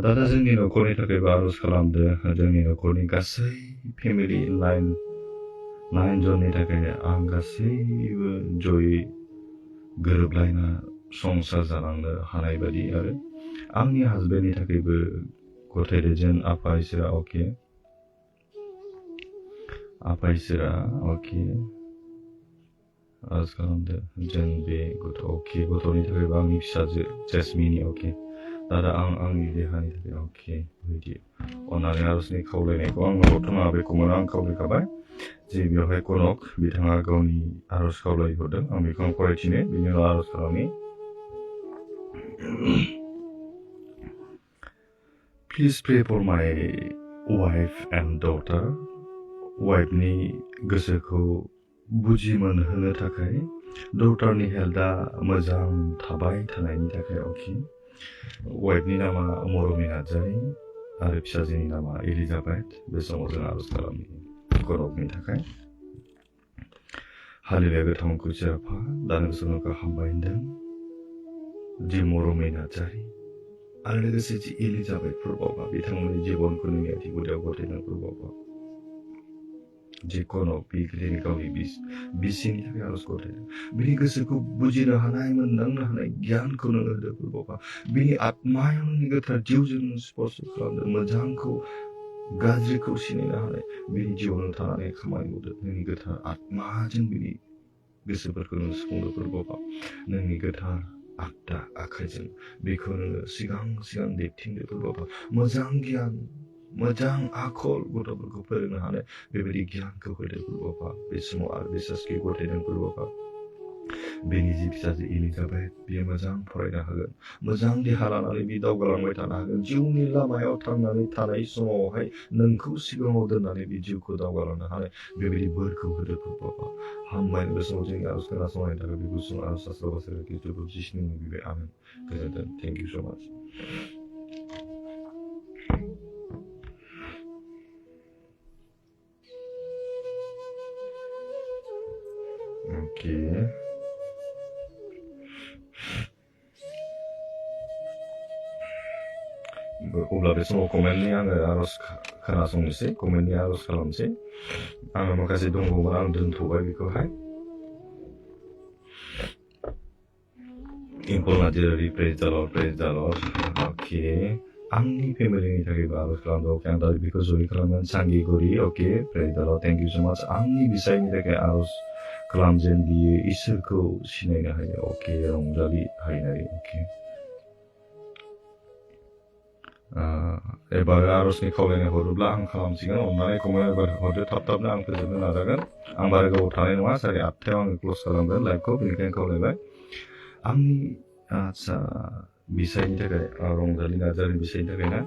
दादा जोंनि न'खरनि थाखायबो आर'ज खालामदो जोंनि न'खरनि गासै फेमिलि नाइन जननि थाखाय आं गासैबो जयै गोरोबलायना संसार जालांनो हानाय बायदि आरो आंनि हासबेन्डनि थाखायबो गथायदो जेन आफा इसोरा अके आर'ज खालामदो जेन बे गथ'नि थाखायबो आंनि फिसाजो जेसमिननि अके दादा आंनि देहानि थाखाय अके बिदि अननानै आर'जनि खावलायनायखौ आंनो हरथ'नाङा बेखौनो आं खावलायखाबाय जे बेवहाय कनक बिथाङा गावनि आर'ज खावलायहरदों आं बेखौ आं फरायथिनो बिनि उनाव आर'ज खालामनि प्लिज प्रे फर माय वाइफ एन्ड डटार वाइफनि गोसोखौ बुजि मोनहोनो थाखाय डटारनि हेल्थआ मोजां थाबाय थानायनि थाखाय अके वाइफनि नामा मरमि नार्जारी आरो फिसाजोनि नामा एलिजाबेथ बे समाव जों आर'ज खालामनि कनकनि थाखाय हालेलुया गोथां खुसियाफा दानो सोरनोखौ हामबाय होनदों जि मरमि नार्जारी आरो लोगोसे जि एलिजाबेथ फोरबावबा बिथांमोननि जिबनखौ नोंनि आथिं गुदियाव गथायदों फोरबावबा जे कनक बिनि गावनि बिसिनि थाखाय आर'ज गथायदों बिनि गोसोखौ बुजिनो हानाय मोनदांनो हानाय गियानखौ नोङो होदो फोरबावबा बिनि आत्मायाव नोंनि गोथार जिउजों स्पर्श खालामदो मोजांखौ गाज्रिखौ सिनायनो हानाय बिनि जिउआव थानानै खामानि मावदो नोंनि गोथार आत्माजों बिनि गोसोफोरखौ नों सुफुंदो फोरबावबा नोंनि गोथार आगदा आखाइजों बेखौ नोङो सिगां दैथिंदो फोरबावबा मोजां गियान मोजां आखल गथ'फोरखौ फोरोंनो हानाय बेबायदि गियानखौ होदो फोरबावबा बे समाव आरो बिसासखौ गथायदों फोरबावबा बेनि जि फिसाजो एलिजाबेथ बियो मोजां फरायनो हागोन मोजां देहा लानानै बे दावगालांबाय थानो हागोन जिउनि लामायाव थांनानै थानाय समावहाय नोंखौ सिगाङाव दोननानै बे जिउखौ दावगालांनो हानाय बेबायदि बोरखौ होदो फोरबावबा हामबाय बे समाव जोंनि आर'ज खोनासंनायनि थाखाय बे गुसुं आर'ज आस्रा गिदिरखौ जिस्नि बिबाय आमेन गोजोन्थों थेंक इउ स' माच Okay. अब्ला बे समाव कमेन्टनि आङो आर'ज खोनासंनोसै कमेन्टनि आर'ज खालामनोसै आङो माखासे दंबावोमोन आं दोनथ'बाय बेखौहाय Imphal Narzary praise the lord अके आंनि फेमिलिनि थाखायबो आर'ज खालामदों अके आं दा बेखौ जयै खालामगोन सांगिगुरि अके praise the lord thank you so' माच आंनि बिसायनि थाखाय आर'ज खालामजेन बियो इसोरखौ सिनायनो हायो अके रंजालि हायनारि अके एबार आर'जनि खावलायनाय हरोब्ला आं खालामसिगोन अननानै कमेन्ट एबार हरदो थाबनो आं फोजोबनो नाजागोन आं बारा गोबाव थानाय नङा 8:30 आङो क्ल'ज खालामगोन लाइभखौ बेनिखायनो खावलायबाय आंनि आदसा बिसायनि थाखाय रंजालि नार्जारिनि बिसायनि थाखायना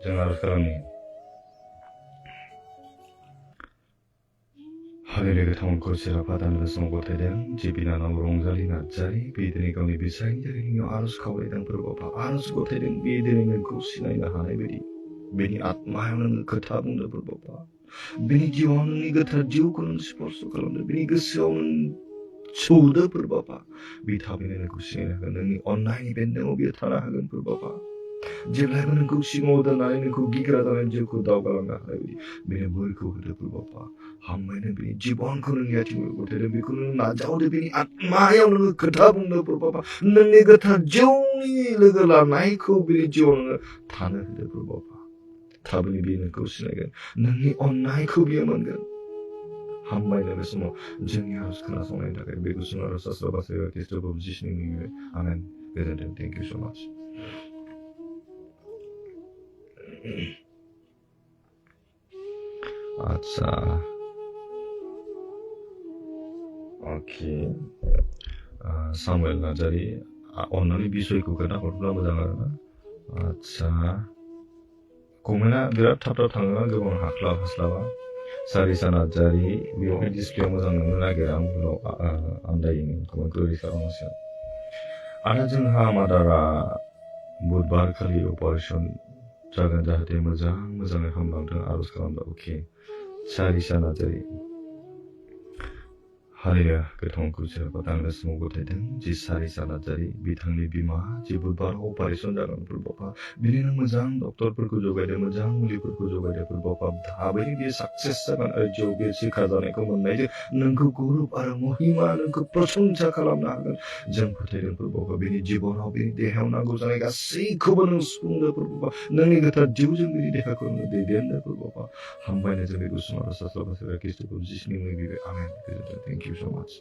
जों आर'ज खालामनि हालेलुया गोथांखौ सेराफा दानो समाव गथायदों जि बिनानाव रंजालि नार्जारी बे दिनै गावनि बिसायनि थाखाय नोंनियाव आर'ज खावलायदों फोरबावबा आर'ज गथायदों बे दिनै नोंखौ सिनायनो हानाय बायदि बेनि आत्मायाव नोङो खोथा बुंदो फोरबावबा बेनि जिउआव नोंनि गोथार जिउखौ नों स्पर्श खालामदो बेनि गोसोआव नों सौदो फोरबावबा बे थाबैनो नोंखौ सिनायनो हागोन नोंनि अननायनि बेन्दोङाव बियो थानो हागोन फोरबावबा जेब्लायबो नोंखौ सिगाङाव दोननानै नोंखौ गिग्रा जानानै जिउखौ दावगालांनो हानाय बायदि बेनो बोरखौ होदो फोरबावबा हामबायनो बेनि जिबनखौ नोंनि आथिङाव गथायदो बेखौ नों नाजावदो बेनि आत्मायाव नोङो खोथा बुंदो फोरबावबा नोंनि गोथार जिउनि लोगो लानायखौ बेनि जिउआव नोङो थानो होदो फोरबावबा 답을 비는 것이네게 능이 온나이코 비어만간 한마이는 뭐 정이 하루스 크나 손에다가 미국은 알아서 써봤어요. 디스트 범지시는 이유에 아멘. Thank you so much. 아차. 오케이. 사무엘 나자리 오늘이 비소이고 그나 얼마나 모자라나. 아차. 공연아 비랍 탑탑 당가 그건 하클라 하슬라와. 사리사 나자리 비오해 디스플레이 모자 나게 아무로 안다이는 그건 그리사 오세요. आरो जोंहा मादारा बुधबार खालि अपारेशन जागोन जाहाथे मोजाङै हामलांथों आरज खालामदों अके सारिसा नार्जारि हारिया गोथांखौ सोरबा दांनो समाव गथायदों जि सारिसा नार्जारि बिथांनि बिमा जि बुधबाराव अपारेशन जागोन फोरबाफा बिनिनो मोजां डक्टरफोरखौ जगायदों मोजां मुलिफोरखौ जगायदों फोरबाफा थाबैनो बियो साक्सेस जागोन आरो जिउ बे सिखा जानायखौ मोननायजों नोंखौ गुरुब आरो महिमा नोंखौ प्रशंसा खालामनो हागोन जों फोथायदों फोरबाफा बिनि जिबनाव बिनि देहायाव नांगौ जानाय गासैखौबो नों सुफुंदों फोरबाफा नोंनि गोथार जिउजों बिनि देहाखौ नों दैदेनदों फोरबाफा हामबायनाय जों बे गुसुं आरो सास्लाबा खृष्टखौ जिसुनि मुङै बिबाय amen thank you so much.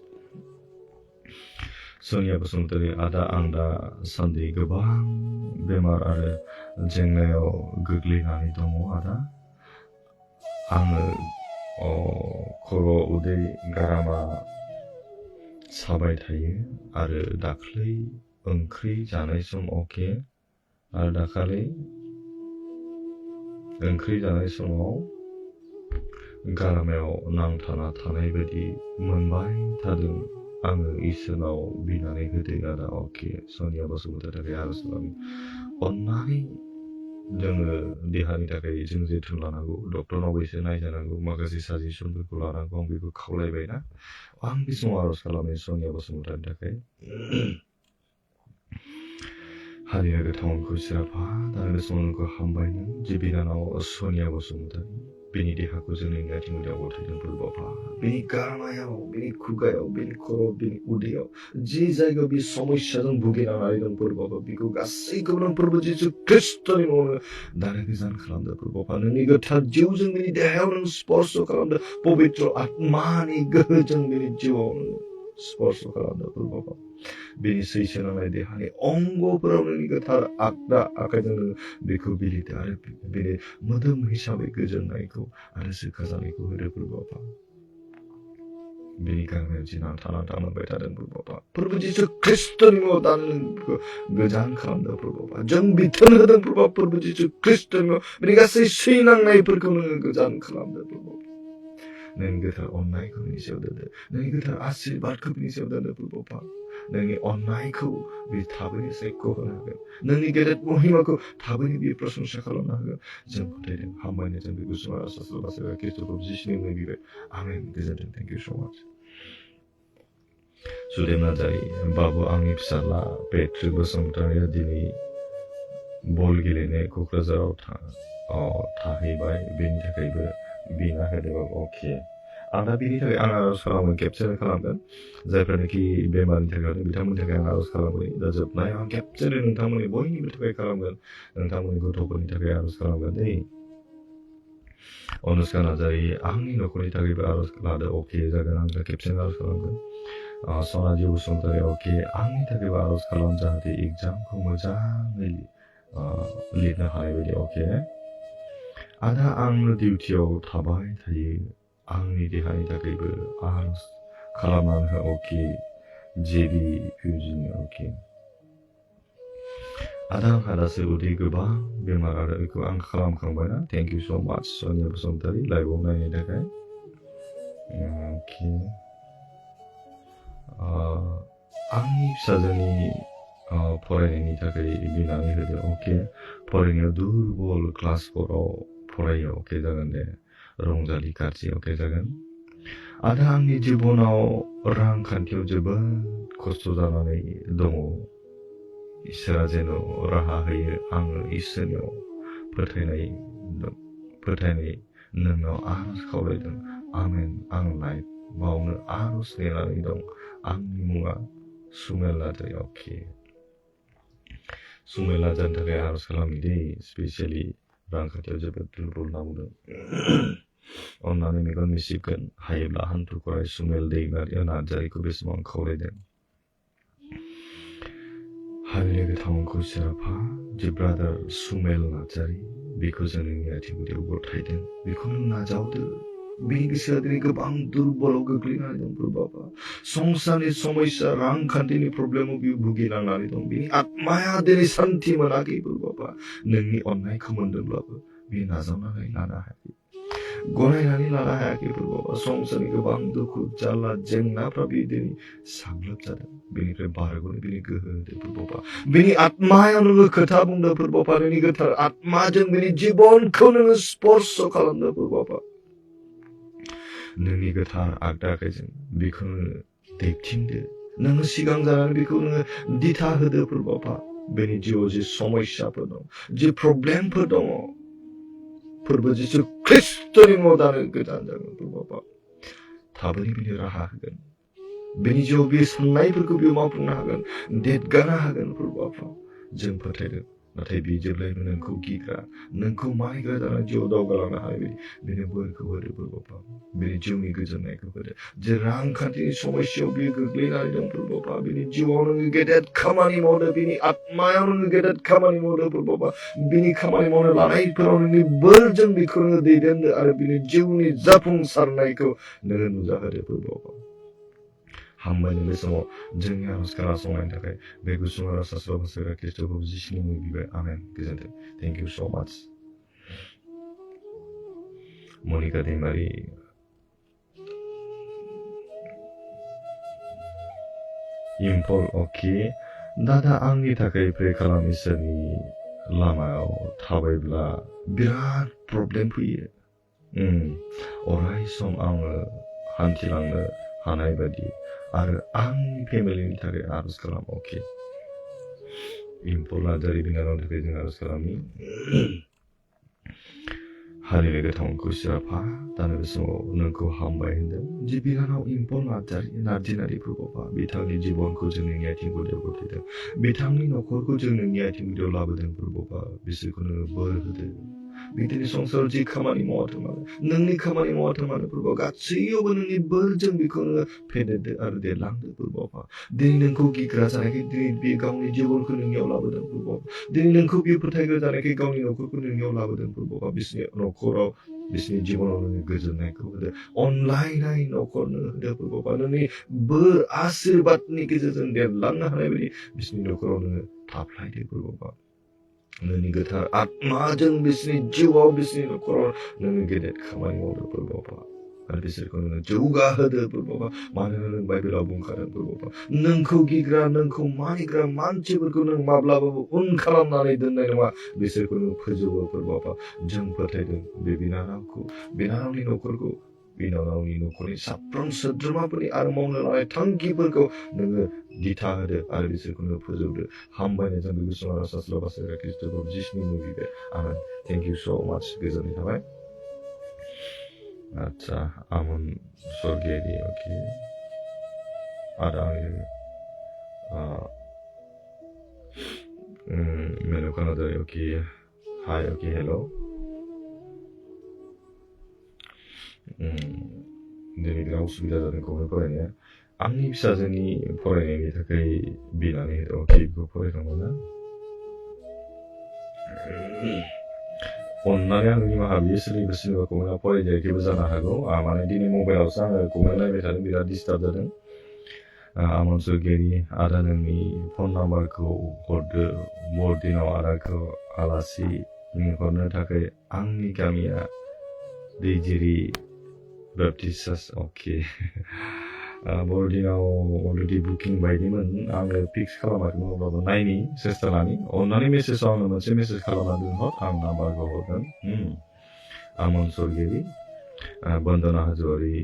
Sonia Basumatary आदा आं दा सान्दि गोबां बेमार आरो जेंनायाव गोग्लैनानै दङ आदा आङो खर' उदै गारामा साबाय थायो आरो दाख्लै ओंख्रि जानाय सम अके आरो दाखालि ओंख्रि जानाय समाव गारामायाव नांथाना थानाय बायदि मोनबाय थादों आङो इसोरनाव बिनानै होदों आदा अके सोनिया बसुमतारी थाखाय आरज खालामो अन्नानै जोङो देहानि थाखाय जों जोथोन लानांगौ डक्टरनावबो एसे नायजानांगौ माखासे साजेसनफोरखौ लानांगौ आं बेखौ खावलायबायना आं बे समाव आरज खालामो सोनिया बसुमतारीनि थाखाय हारिया गोथांखौ सिराफा दा बे समाव नोंखौ हामबायनो जि बिनानाव सोनिया बसुमतारी बिनि देहाखौ जोंनि आथिं उदैयाव गथायदों फोरबाफा बिनि गारामायाव बिनि खुगायाव बिनि खर' बिनि उदैयाव जि जायगायाव बे समस्याजों भुगिनांनानै दं फोरबाफा बेखौ गासैखौबो नों फोरबो जिसु ख्रिस्ट'नि मुङावनो दानो गोजान खालामदों फोरबाफा नोंनि गोथार जिउजों बिनि देहायाव नों स्पर्श खालामदों पबित्र आत्मानि गोहोजों बिनि जिउआव नों स्पर्श खालामदों फोरबाफा बिनि सैसो नांनाय देहानि अंगफोराव नोंनि गोथार आगदा आखाइजों बेखौ बिलिदों आरो बिनि मोदोम हिसाबै गोजोननायखौ आरो सोखा जानायखौ होदों फोरबाफा बिनि गारामायाव जि नांथा मोनबाय थादों फोरबाफा फोरबो जिसु ख्रिस्ट'नि मुङाव दानो नोंखौ गोजान खालामदों फोरबाफा जों बिथोन होदों फोरबा फोरबो जिसु ख्रिस्ट'नि मुङाव बिनि गासै सैनांनायफोरखौ नोङो गोजान खालामदों फोरबाफा नोंनि गोथार अननायखौ बिनि सायाव दोनदो नोंनि गोथार आशीर्बादखौ बिनि सायाव दोनदो फोरबाफा नोंनि अननायखौ बे थाबैनो सायख' होनो हागोन नोंनि गेदेर महिमाखौ थाबैनो बे प्रशंसा खालामनो हागोन जों फोथायदों हामबायनो जों बे गुसुं आरो सास्लाबासो खृष्टखौ जिसुनि मुङै बिबाय आमेन गोजोन्थों थेंक इउ स माच सुदेम नार्जारि बाबु आंनि फिसाला पेट्रिक बसुमतारिया दिनै बल गेलेनो क'क्राझाराव थाहैबाय बेनि थाखायबो बिना होदों अके आं दा बिनि थाखाय आं आरज खालामो केपचार खालामगोन जायफ्रानोखि बेमारनि थाखाय बिथांमोननि थाखाय आं आरज खालामगोन दा जोबनायाव आं केपचारै नोंथांमोननि बयनिबो थाखाय खालामगोन नोंथांमोननि गथ'फोरनि थाखाय आरज खालामगोन दै अनुष्का नार्जारि आंनि न'खरनि थाखायबो आरज लादो अके जागोन आं दा केपचार आरज खालामगोन सनाजि बसुमतारी अके आंनि थाखायबो आरज खालाम जाहाथे एग्जामखौ मोजाङै लिरनो हानाय बायदि अके आदा आं डिउटियाव थाबाय थायो आंनि देहानि थाखायबो आरज खालामनानै हो अके जेबि फिउजिनि अके आदा आंहा दासो उदै गोबां बेमार आरो बेखौ आं खालामखांबायना थेंक इउ स माच सोनिया बसुमतारी लाइभआव नायनायनि थाखाय अके आंनि फिसाजोनि फरायनायनि थाखाय बिनानै होदो अके फरायनायाव दुरबल क्लास 4आव फरायो अके जागोन दे रंजालि कार्जि अके जागोन आदा आंनि जिबनाव रांखान्थियाव जोबोद खस्थ' जानानै दङ इसोरा जेन' राहा होयो आङो इसोरनियाव फोथायनाय नोंनाव आरज खावलायदों आमेन आं लाइफआवनो आरज नेनानै दं आंनि मुङा सुमेल नार्जारि अके सुमेल नार्जारिनि थाखाय आरज खालामो दे स्पेसियेलि रांखान्थियाव जोबोद दुरबल नामुनो अन्नानै मेगन मिसिगोन हायोब्ला हान्थु खराय सुमेल दैमारि नार्जारिखौ बे समाव खावलायदों हारिनि गोथांखौ सिराफा जे ब्रादार सुमेल नार्जारि बेखौ जों नोंनि आथिं गुदियाव गथायदों बेखौ नों नाजावदो बेनि गोसोआ दिनै गोबां दुर्बलाव गोग्लैनानै दं प्रभाबा संसारनि समस्या रांखान्थिनि प्रब्लेमाव बियो भुगिनांनानै दं बिनि आत्माया दिनै सान्थि मोनाखै प्रभाबा नोंनि अननायखौ मोनदोंब्लाबो बियो नाजावनानै लानो हायाखै गनायनानै लानो हायाखै प्रभाबा संसारनि गोबां दुखु जारला जेंनाफ्रा बियो दिनै साग्लोबजादों बेनिफ्राय बारग'नो बिनि गोहो होदो प्रभाबा बिनि आत्मायाव नोङो खोथा बुंदो प्रभाबा नोंनि गोथार आत्माजों बिनि जिबनखौ नोङो स्पर्श खालामदो प्रभाबा नोंनि गोथार आगदा आखाइजों बेखौ नोङो दैथिंदो नोङो सिगां जानानै बेखौ नोङो दिथा होदो प्रभाबा बेनि जिउआव जे समस्याफोर दं जे प्रब्लेमफोर दङ फोरबो जिसु ख्रिस्टनि मुङाव दानो गोदान जागोन प्रभाबा थाबैनो बिनि राहा होगोन बेनि जिउआव बे साननायफोरखौ बियो मावफुंनो हागोन देरगानो हागोन प्रभाबा जों फोथायदों नाथाय बि जेब्लायबो नोंखौ गिग्रा नोंखौ मानिग्रा जानानै जिउआव दावगालांनो हायो बेनो बोरखौ होदो प्रभाबा बेनि जिउनि गोजोननायखौ होदो जे रांखान्थिनि समस्यायाव बियो गोग्लैनानै दं प्रभाबा बेनि जिउआव नोङो गेदेर खामानि मावदो बिनि आत्मायाव नोङो गेदेर खामानि मावदो प्रभाबा बिनि खामानि मावनो लानायफोराव नोंनि बोरजों बेखौ नोङो दैदेनदो आरो बिनि जिउनि जाफुंसारनायखौ नोङो नुजाहोदो प्रभाबा हामबायनो बे समाव जोंनि आरज खोनासंनायनि थाखाय बे गुसुं आरज सास्राव ख्रिस्ट'खौ जिसुनि मुङै बिबाय आमेन गोजोन्थों थेंक इउ सो माच मनिका दैमारि इम्फल अके दादा आंनि थाखाय प्रे खालाम इसोरनि लामायाव थाबायब्ला बिराद प्रब्लेम फैयो अराय सम आङो हान्थिलांनो हानाय बायदि आरो आंनि फेमिलिनि थाखाय आरज खालाम अके इम्फल नार्जारि बिनानावनि थाखाय जों आरज खालामनि हारिनि गोथांखौ सिराफा दानो बे समाव नोंखौ हामबाय होनदों जे बिनानाव इम्फल नार्जारि प्रभाबा बिथांनि जिबनखौ जों नोंनि आथिं गुदियाव गथायदों बिथांनि न'खरखौ जों नोंनि आथिं गुदियाव लाबोदों प्रभाबा बिसोरखौनो बोर होदो बिदिनो संसाराव जि खामानि मावाथों मानो नोंनि खामानि मावाथों मानो प्रभा गासैयावबो नोंनि बोरजों बेखौ नोङो फेदेरदो आरो देरलांदो प्रभाबा दिनै नोंखौ गिग्रा जानायखाय दिनै बे गावनि जिबनखौ नोंनियाव लाबोदों प्रभाबा दिनै नोंखौ बियो फोथायग्रा जानायखाय गावनि न'खरखौ नोंनियाव लाबोदों प्रभाबा बिसोरनि न'खराव बिसोरनि जिबनाव नोङो गोजोननायखौ होदो अनलायनाय न'खरनो होदो प्रभाबा नोंनि बोर आशीर्बादनि गेजेरजों देरलांनो हानाय बायदि बिसोरनि न'खराव नोङो थाफ्लायदो प्रभाबा नोंनि गोथार आत्माजों बिसोरनि जिउआव बिसोरनि न'खराव नोङो गेदेर खामानि मावदो प्रभाबा आरो बिसोरखौ नोङो जौगाहोदो प्रभाबा मानोना नों बाइबेलाव बुंखादों प्रभाबा नोंखौ गिग्रा नोंखौ मानिग्रा मानसिफोरखौ नों माब्लाबाबो उन खालामनानै दोननाय नङा बिसोरखौ नों फोजोबो प्रभाबा जों फोथायदों बे बिनानावनि न'खरखौ बिनानावनि न'खरनि साफ्रोम सोद्रोमाफोरनि आरो मावनो लानाय थांखिफोरखौ नोङो दिथा होदो आरो बिसोरखौ नोङो फोजौदो हामबायनाय जों बे गुसुं आरज सास्राव बासायग्रा ख्रिस्ट'खौ जिसुनि मुङै बिबाय आमेन थेंक इउ सो माच गोजोननाय थाबाय आच्छा आमन स्वर्गियारि अके आरो मेनका नार्जारि अके हाय अके हेल' दिनै बिराद उसुबिदा जादों खौनो फरायनाया आंनि फिसाजोनि फरायनायनि थाखाय बिनानै होदों अके बेखौ फरायखांबाय ना अन्नानै आं निमाहा बियो सोरनिबा कमेन्टआव फरायजायाखैबो जानो हागौ माने दिनै मबाइलावसो आङो कमेन्ट नायबाय थादों बिराद डिस्टार्ब जादों आमन स्वर्गियारि आदा नोंनि फन नाम्बारखौ हरदो बरदिनाव आदाखौ आलासि लिंहरनो थाखाय आंनि गामिया दैजिरि Baptist Church, okay. बरदिनाव अलरेडि बुकिं बायदिमोन आङो फिक्स खालामाखैमोन अब्लाबो नायनि सेस्था लानि अन्नानै मेसेजाव आंनो मोनसे मेसेज खालामना दोनहर आं नाम्बारखौ हरगोन आमन स्वर्गियारि बन्दना हाज'वारि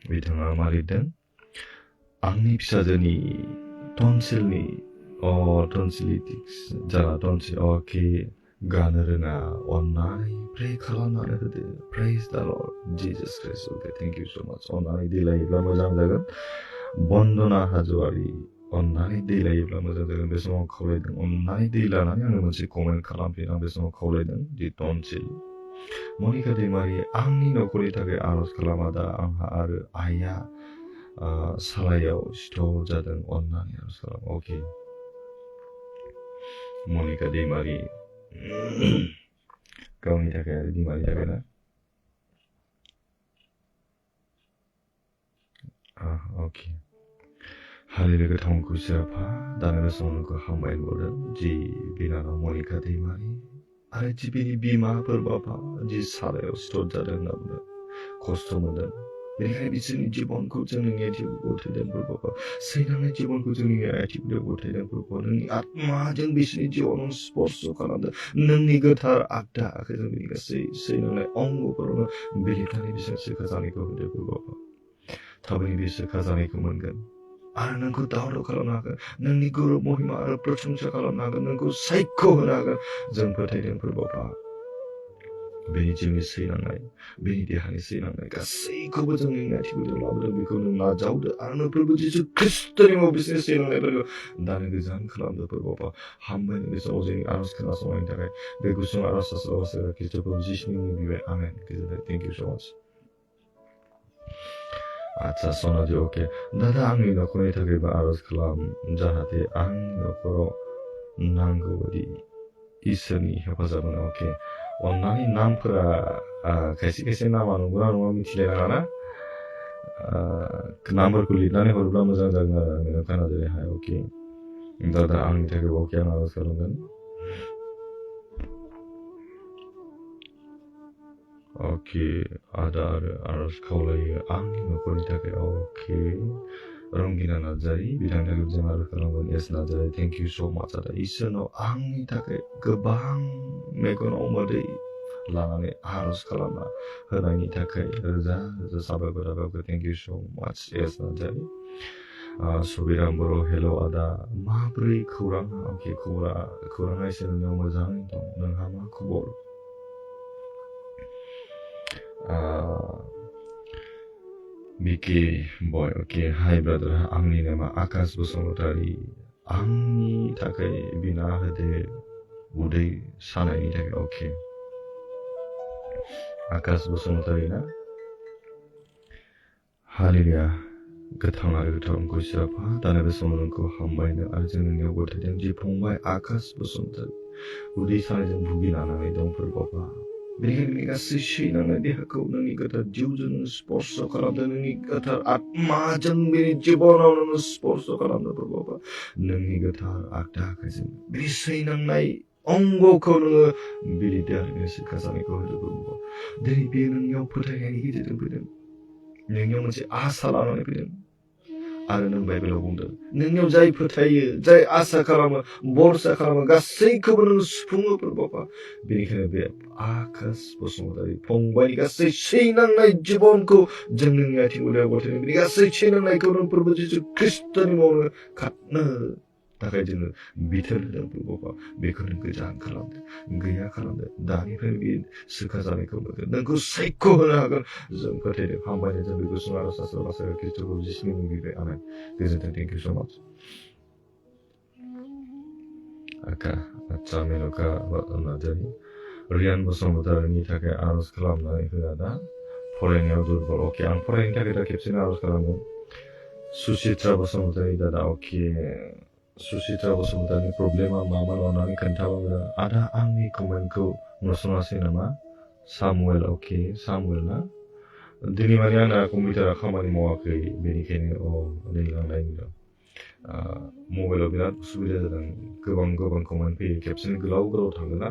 बिथाङा मा लिरदों आंनि फिसाजोनि टन्सिलिटिक्स जाना टन्सिल अके गानो रोङा अन्नानै प्रे खालामनानै होदो praise the Lord Jesus Christ okay thank you so much अन्नानै दिलायोब्ला मोजां जागोन बन्दना हाज'वारि अन्नानै दै लायोब्ला मोजां जागोन बे समाव खावलायदों अन्नानै दै लानानै आंनो मोनसे कमेन्ट खालामफिन आं बे समाव खावलायदों दि टनसिल मनिका दैमारि आंनि न'खरनि थाखाय आर'ज खालामा दा आंहा आरो आइया सालायाव सिथर जादों अन्नानै आर'ज खालाम अके मनिका दैमारि गावनि थाखाय आरो बिमानि थाखाय ना अके हालेलुया गोथां खुसि आफा दानो बे समाव नोंखौ हामबाय होनहरदों जि बिनानाव मनिका दैमारि आरो जि बिनि बिमाफोर बाबा जि सालायाव सिथर जादों होनना बुंदों खस्थ' मोनदों बेनिखायनो बिसोरनि जिबनखौ जों नोंनि आथिङाव गथायदों बाबा सैनांनाय जिबनखौ जों नोंनि आथिङाव गथायदों बाबा नोंनि आत्माजों बिसोरनि जिबनाव स्पर्श खालामदों नोंनि गोथार आगदा आखाइजों बिनि गासै सैनांनाय अंगफोरावनो बिलिरनानै बिसोर सोखा जानायखौ होदों बाबा थाबैनो बिसोर सोखा जानायखौ मोनगोन आरो नोंखौ दावराव खालामनो हागोन नोंनि गुरु महिमा आरो प्रशंसा खालामनो हागोन नोंखौ सायख' होनो हागोन जों फोथायदों बाबा बेनि जिउनि सैनांनाय बेनि देहानि सैनांनाय गासैखौबो जों नोंनि आथिंआव लाबोदों बेखौ नों नाजावदो आरो नों प्रभु जिसु ख्रिस्ट'नि मुङाव बिसोरनि सैनांनायफोरखौ दानो गोजान खालामदो बाबा हामबाय बे समाव जोंनि आर'ज खोनासंनायनि थाखाय बे गुसुं आर'ज सासे ख्रिस्ट' प्रभु जिसुनि मुङाव बिबाय आमेन गोजोनथों थेंक इउ स' माच आच्छा सनाजि अके दादा आंनि न'खरनि थाखायबो आर'ज खालाम जाहाथे आंनि न'खराव नांगौ बायदि इसोरनि हेफाजाब मोनो अके अन्नानै नामफोरा खायसे खायसे नामा नंगौना नङा मिथिलायनाङा ना नामफोरखौ लिरनानै हरोब्ला मोजां जागोन आरो आंनो खोनाजोबनो हाया अके दादा आंनि थाखायबो अके आं आर'ज खालामगोन अके आदा आरो आर'ज खावलायो आंनि न'खरनि थाखाय अके रंगिना नार्जारी बिथांनि थाखाय जों आर'ज खालामगोन S Narzary thank you so' माच आदा इसोरनाव आंनि थाखाय गोबां मेगनाव मोदै लानानै आर'ज खालामना होनायनि थाखाय रोजा रोजा साबायखर आदा थेंक इउ स' माच एस नार्जारी सबिराम बर' हेल' आदा माब्रै खौराङा अके खौराङा इसोरनियाव मोजाङै दं नोंहा मा खबर Vicky boy, okay, hi brother, आंनि नामा आकाश बसुमतारी आंनि थाखाय बिना होदो उदै सानायनि थाखाय अके आकाश बसुमतारी ना हालेलुया गोथां आरो गोथां खुसि आफा दानो बे समाव नोंखौ हामबायनो आरो जों नोंनियाव गथायदों जि फंबाय आकाश बसुमतारी उदै सानायजों भुगिनानै दंफोर बाबा बेनिखायनो नोंनि गासै सैनांनाय देहाखौ नोंनि गोथार जिउजों नों स्पर्श खालामदों नोंनि गोथार आत्माजों बेनि जिबनाव नोङो स्पर्श खालामदों बाबा नोंनि गोथार आगदा आखाइजों बेनि सैनांनाय अंगखौ नोङो बिलिरदो आरो नों सोखा जानायखौ होदो बाबा दिनै बेयो नोंनियाव फोथायनायनि गेजेरजों फैदों नोंनियाव मोनसे आसा लानानै फैदों आरो नों बाइबेलाव बुंदों नोंनियाव जाय फोथायो जाय आसा खालामो भरसा खालामो गासैखौबो नों सुफुङो बाबा बेनिखायनो बे आकाश बसुमतारी फंबायनि गासै सैनांनाय जिबनखौ जों नोंनि आथिं गलायाव गथायदों बेनि गासै सैनांनायखौ नों प्रभु जिसु ख्रिस्ट'नि मुङावनो खारनो थाखाय जोङो बिथोन होदों बाबा बेखौ नों गोजान खालामदो गैया खालामदो दानिफ्राय बे सोखा जानायखौ मोनगोन नोंखौ सायख' होनो हागोन जों फोथायदों हामबायनो जों बेखौ सुं आर'ज सासे ख्रिस्ट'खौ जिसुनि मुङाव बिबाय आमेन गोजोनथों थेंक इउ स' माच आच्छा मेनका नार्जारी रियान बसुमतारीनि थाखाय आर'ज खालामनानै होआ दा फरायनायाव दुर्बल अके आं फरायनायनि थाखाय दा खेबसेनो आर'ज खालामगोन सुचित्रा बसुमतारी दादा अके सुचित्रा बसुमतारीनि प्रब्लेमा मामोन अन्नानै खोन्थाबा मोजां आदा आंनि कमेन्टखौ नुसनासै नामा सामुएल अके सामुएल ना दिनै माने आंना कम्पिउटारा खामानि मावाखै बेनिखायनो नै आं नायनो मबाइलाव बिराद उसुबिदा जादों गोबां कमेन्ट फैयो खेबसेनो गोलाव थाङो ना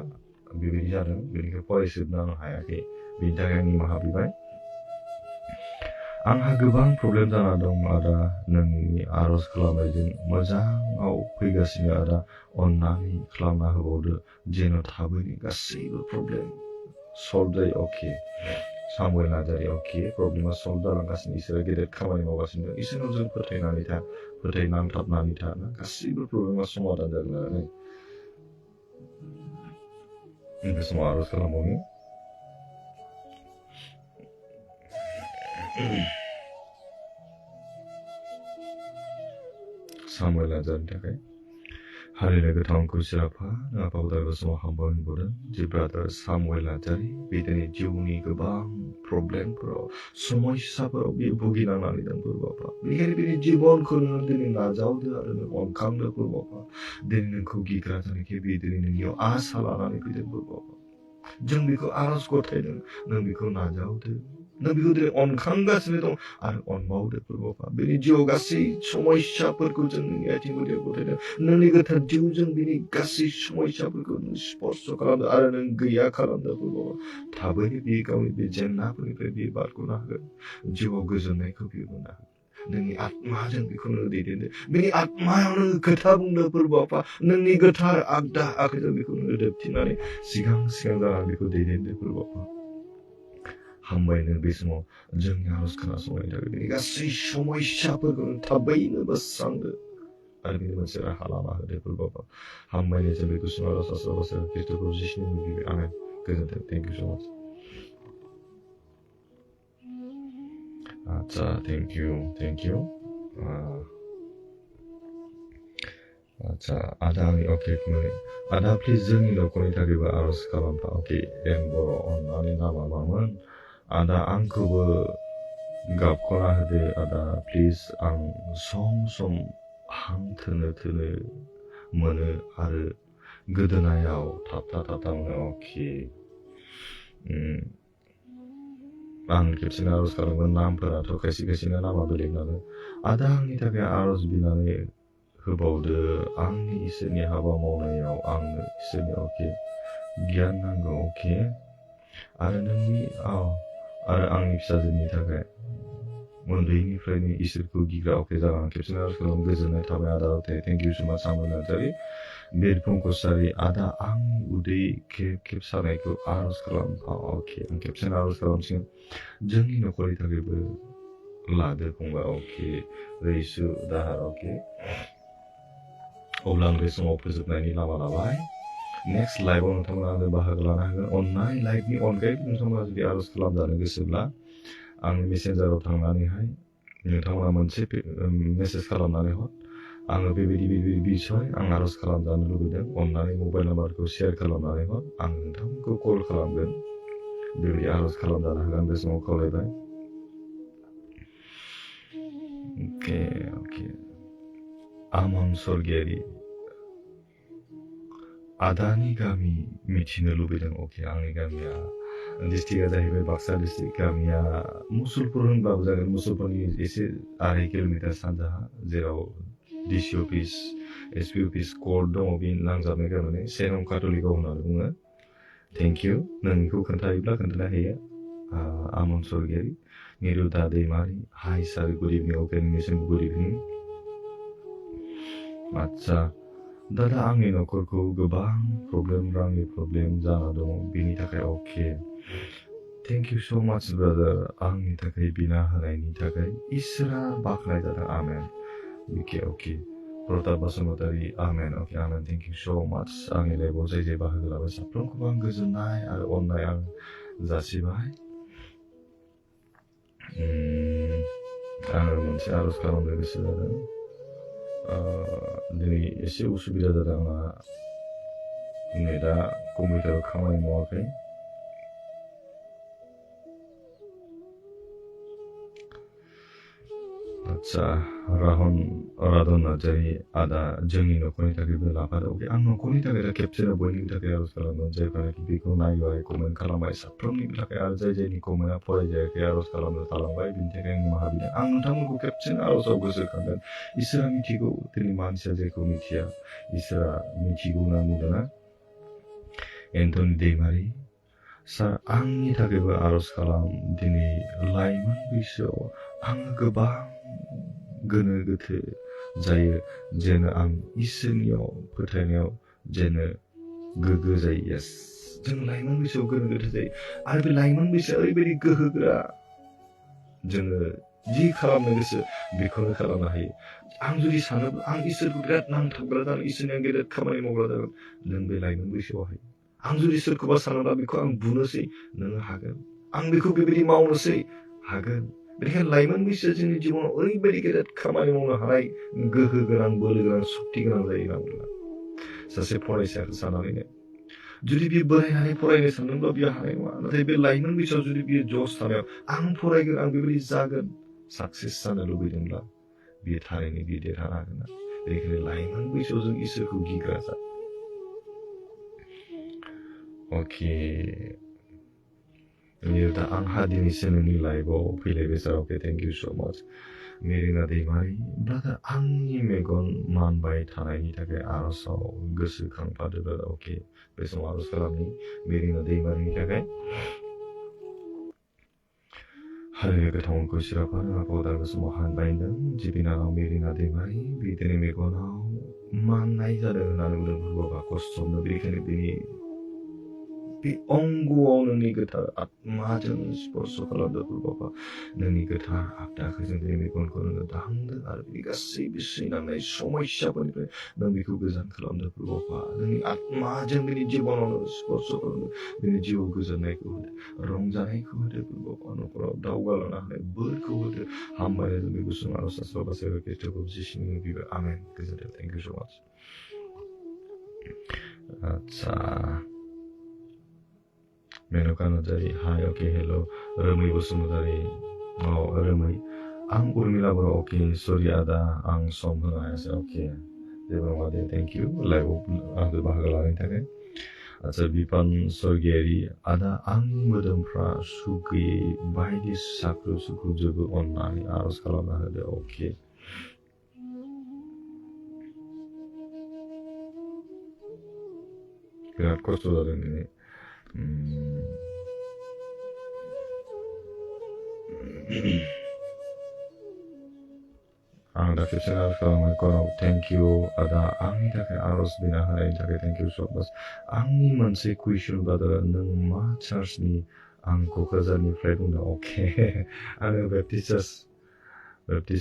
बेबायदि जादों बेनिखायनो फरायजोबनो आं हायाखै बेनि थाखाय आं निमाहा बिबाय आंहा गोबां प्रब्लेम जाना दं आदा नोंनि आर'ज खालामनायजों मोजाङाव फैगासिनो आदा अन्नानै खालामना होबावदो जेन' थाबैनो गासैबो प्रब्लेम सल्भ जायो अके सामुएल नार्जारी अके प्रब्लेमा सल्भ जालांगासिनो इसोरा गेदेर खामानि मावगासिनो इसोरनाव जों फोथायनांथाबनानै था गासैबो प्रब्लेमा समाधान जागोन आरो बे समाव आर'ज खालामबावनो 사무엘 나자नि थाखाय हारिनो गोथांखौ सिराफा आफादारबो समाव हामबाय होनबोदों जे ब्रादार सामुएल नार्जारि बिदिनो जिउनि गोबां प्रब्लेमफोराव समस्याफोराव बियो भुगिनांनानै दं बोरबाफा बेनिखायनो बिनि जिबनखौ नोङो दिनै नाजावदो आरो नों अनखांदो बोरबाफा दिनै नोंखौ गिग्रा जानायखाय बियो दिनै नोंनियाव आसा लानानै फैदों बोरबाफा जों बेखौ आरज गथायदों नों बेखौ नाजावदो नों बेखौ दिनै अनखांगासिनो दं आरो अनबावदो बोरबाफा बेनि जिउआव गासै समस्याफोरखौ जों नोंनि आथिं गुदियाव गथायदों नोंनि गोथार जिउजों बिनि गासै समस्याफोरखौ नों स्पर्श खालामदो आरो नों गैया खालामदो बोरबाफा थाबैनो बियो गावनि बे जेंनाफोरनिफ्राय बियो बारग'नो हागोन जिउआव गोजोननायखौ बियो मोननो हागोन नोंनि आत्माजों बेखौ नोङो दैदेनदो बिनि आत्मायाव नोङो खोथा बुंदो बोरबाफा नोंनि गोथार आगदा आखाइजों बेखौ नोङो दोबथिंनानै सिगां जानानै बेखौ दैदेनदो बोरबाफा हामबायनो बे समाव जोंनि आरज खोनासंनायनि थाखाय बेनि गासै समस्याफोरखौ नों थाबैनो बोस्रांदो आरो बेनि मोनसे राहा लामा होदो बोरबाफा हामबायनो जों बे गुसुं आरज आसा बासार ख्रिस्ट'खौ जिसुनि मुङाव बिबाय आमेन गोजोन्थों थेंक इउ स' माच आच्छा थेंक इउ आच्छा आदा आंनि अके आदा प्लिज जोंनि न'खरनि थाखायबो आरज खालामफा अके एम बर' अननानै नामा मामोन आदा आंखौबो गाबख'ना होदो आदा प्लिज आं सम हां थोनो मोनो आरो गोदोनायाव थाबथा मोनो अके आं खेबसेनो आरज खालामगोन नामफोराथ' खायसेना नामा बेलेग नालाय आदा आंनि थाखाय आरज बिनानै होबावदो आंनि इसोरनि हाबा मावनायाव आंनो इसोरनि अके गियान नांगौ अके आरो नोंनि आरो आंनि फिसाजोनि थाखाय उन्दैनिफ्रायनो इसोरखौ गिग्रा अके जागोन खेबसेनो आरज खालाम गोजोननाय थाबाय आदा थेंक इउ स' माच सामुएल नार्जारि बिरफुं कसारि आदा आंनि उदै खेब सानायखौ आरज खालाम अके आं खेबसेनो आरज खालामसिगोन जोंनि न'खरनि थाखायबो लादो फंबाय अके रैसु दाहार अके अब्ला आं बे समाव फोजोबनायनि लामा लाबाय नेक्स्ट लाइभआव नोंथांमोना आंनो बाहागो लानो हागोन अननाय लाइभनि अनगायैबो नोंथांमोना जुदि आरज खालामजानो गोसोब्ला आंनि मेसेन्जाराव थांनानैहाय नोंथांमोना मोनसे मेसेज खालामनानै हर आङो बेबायदि बिसय आं आरज खालामजानो लुबैदों अननानै मबाइल नाम्बारखौ शेयार खालामनानै हर आं नोंथांमोनखौ कल खालामगोन बेबायदि आरज खालामजानो हागोन बे समाव खावलायबाय अके आमन स्वर्गियारि आदानि गामि मिथिनो लुबैदों अके आंनि गामिया डिस्ट्रिक्टआ जाहैबाय बाक्सा डिस्ट्रिक्ट गामिया मुसुलपुर होनबाबो जागोन मुसुलपुरनि एसे 2.5 किल'मिटार सानजाहा जेराव DC office SP office court दङ बे नांजाबनाय गामिनि 1 नं काथलिकआव होननानै बुङो थेंक इउ नोंनिखौ खोन्थायोब्ला खोन्थानो हायो आमन स्वर्गियारि निरुदा दैमारि हाय सार गुड इभिनिं अके नोंनिसिम गुड इभिनिं आच्छा दादा आंनि न'खरखौ गोबां रांनि प्रब्लेम जाना दङ बेनि थाखाय अके थेंक इउ स' माच ब्रादार आंनि थाखाय बिना होनायनि थाखाय इसोरा बाख्नाय जादों आमेन अके प्रताप बसुमतारी आमेन अके आमेन थेंक इउ स' माच आंनि लाइफआव जाय बाहागो लाबाय साफ्रोमखौबो आं गोजोननाय आरो अननाय आं जासिबाय आङो मोनसे आरज खालामनो गोसो जादों दिनै एसे उसुबिदा जादों आंहा नेटआ कम्पिउटाराव खामानि मावाखै आच्छा राधन नार्जारि आदा जोंनि न'खरनि थाखायबो लाफादो अके आं न'खरनि थाखाय खेबसेनो बयनिबो थाखाय आरज खालामदों जायफोराखि बेखौ नायबाय कमेन्ट खालामबाय साफ्रोमनिबो थाखाय आरो जायनि कमेन्टआ फरायजायाखै आरज खालामनो थालांबाय बिनि थाखाय आं निमाहा बिदों आं नोंथांमोनखौ खेबसेनो आरजआव गोसोखांगोन इसोरा मिथिगौ दिनै मानसिया जायखौ मिथिया इसोरा मिथिगौ ना बुंदोंना एन्टनि दैमारि सार आंनि थाखायबो आरज खालाम दिनै लाइमोन बैसोआव आङो गोबां गोनो गोथो जायो जेन आं इसोरनियाव फोथायनायाव जेन गोग्गो जायो येस जों लाइमोन बैसोआव गोनो गोथो जायो आरो बे लाइमोन बैसोआ ओरैबायदि गोहोगोरा जोङो जि खालामनो गोसो बेखौनो खालामनो हायो आं जुदि सानोब्ला आं इसोरखौ बिराद नांथाबग्रा जागोन इसोरनि आं गेदेर खामानि मावग्रा जागोन नों बे लाइमोन बैसोआवहाय आं जुदि सोरखौबा सानोब्ला बेखौ आं बुनोसै नोङो हागोन आं बेखौ बेबायदि मावनोसै हागोन बेनिखायनो लाइमोन बैसोआ जोंनि जिबनाव ओरैबायदि गेदेर खामानि मावनो हानाय गोहो गोनां बोलो गोनां सक्ति गोनां जायो होनना सासे फरायसाखौ साननानैनो जुदि बियो बोरायनानै फरायनो सानदोंब्ला बियो हानाय नङा नाथाय बे लाइमोन बैसोआव जुदि बियो जस थानायाव आं फरायगोन आं बेबायदि जागोन साक्सेस जानो लुबैदोंब्ला बियो थारैनो बियो देरहानो हागोन ना बेनिखायनो लाइमोन बैसोआव जों इसोरखौ गिग्रा जा अके बियो दा आंहा दिनैसो नोंनि लाइफआव फैलायबाय सार अके थेंक इउ सो माच मेरिना दैमारि ब्रादार आंनि मेगन मानबाय थानायनि थाखाय आर'जआव गोसोखांफादो ब्रादार अके बे समाव आर'ज खालामनि मेरिना दैमारिनि थाखाय हालेलुया गोथावखौ सिराफानो आंखौ दा बे समाव हानबायदों जिबिनानाव मेरिना दैमारि बिदिनो मेगनाव माननाय जादों होननानै बुंदों बाबा खस्थ' मोनो बेनिखायनो बे अंग'आव नोंनि गोथार आत्माजों स्पर्श खालामदो बाबा नोंनि गोथार आत्माखौ जों बे मेगनखौ नोङो दांदो आरो बे गासै बिसि नांनाय समस्याफोरनिफ्राय नों बेखौ गोजान खालामदो बाबा नोंनि आत्माजों बेनि जिबनाव स्पर्श खालामदो बेनि जिउआव गोजोननायखौ होदो रंजानायखौ होदो बाबा न'खराव दावगालांनो हानाय बोरखौ होदो हामबायनाय जों बे गुसुं आर'ज आस्रा सेवा खृष्टखौ जिसुनि बिबार आमेन गोजोनथों थेंक इउ स' माच आच्छा मेनका नार्जारि हाय अके हेल' रोमै बसुमतारि रोमै आं उर्मिला बर' अके सरि आदा आं सम होनो हायासै अके जेबो नङा दे थेंक इउ लाइभआव आंखौ बाहागो लानायनि थाखाय आच्छा बिपान स्वर्गियारि आदा आंनि मोदोमफ्रा सुख गैयै बायदि साख्रु सुख्रुबजोबो अननानै आर'ज खालामना होदो अके बिराद खस्थ' जादों दिनै आं दा खेबसे आर'ज खालामनाय खराव थेंक इउ आदा आंनि थाखाय आर'ज बिना होनायनि थाखाय थेंक इउ स' माच आंनि मोनसे कुइसन ब्रादार नों मा चार्चनि आं क'क्राझारनिफ्राय बुंदों अके आङो बेप्टिस्ट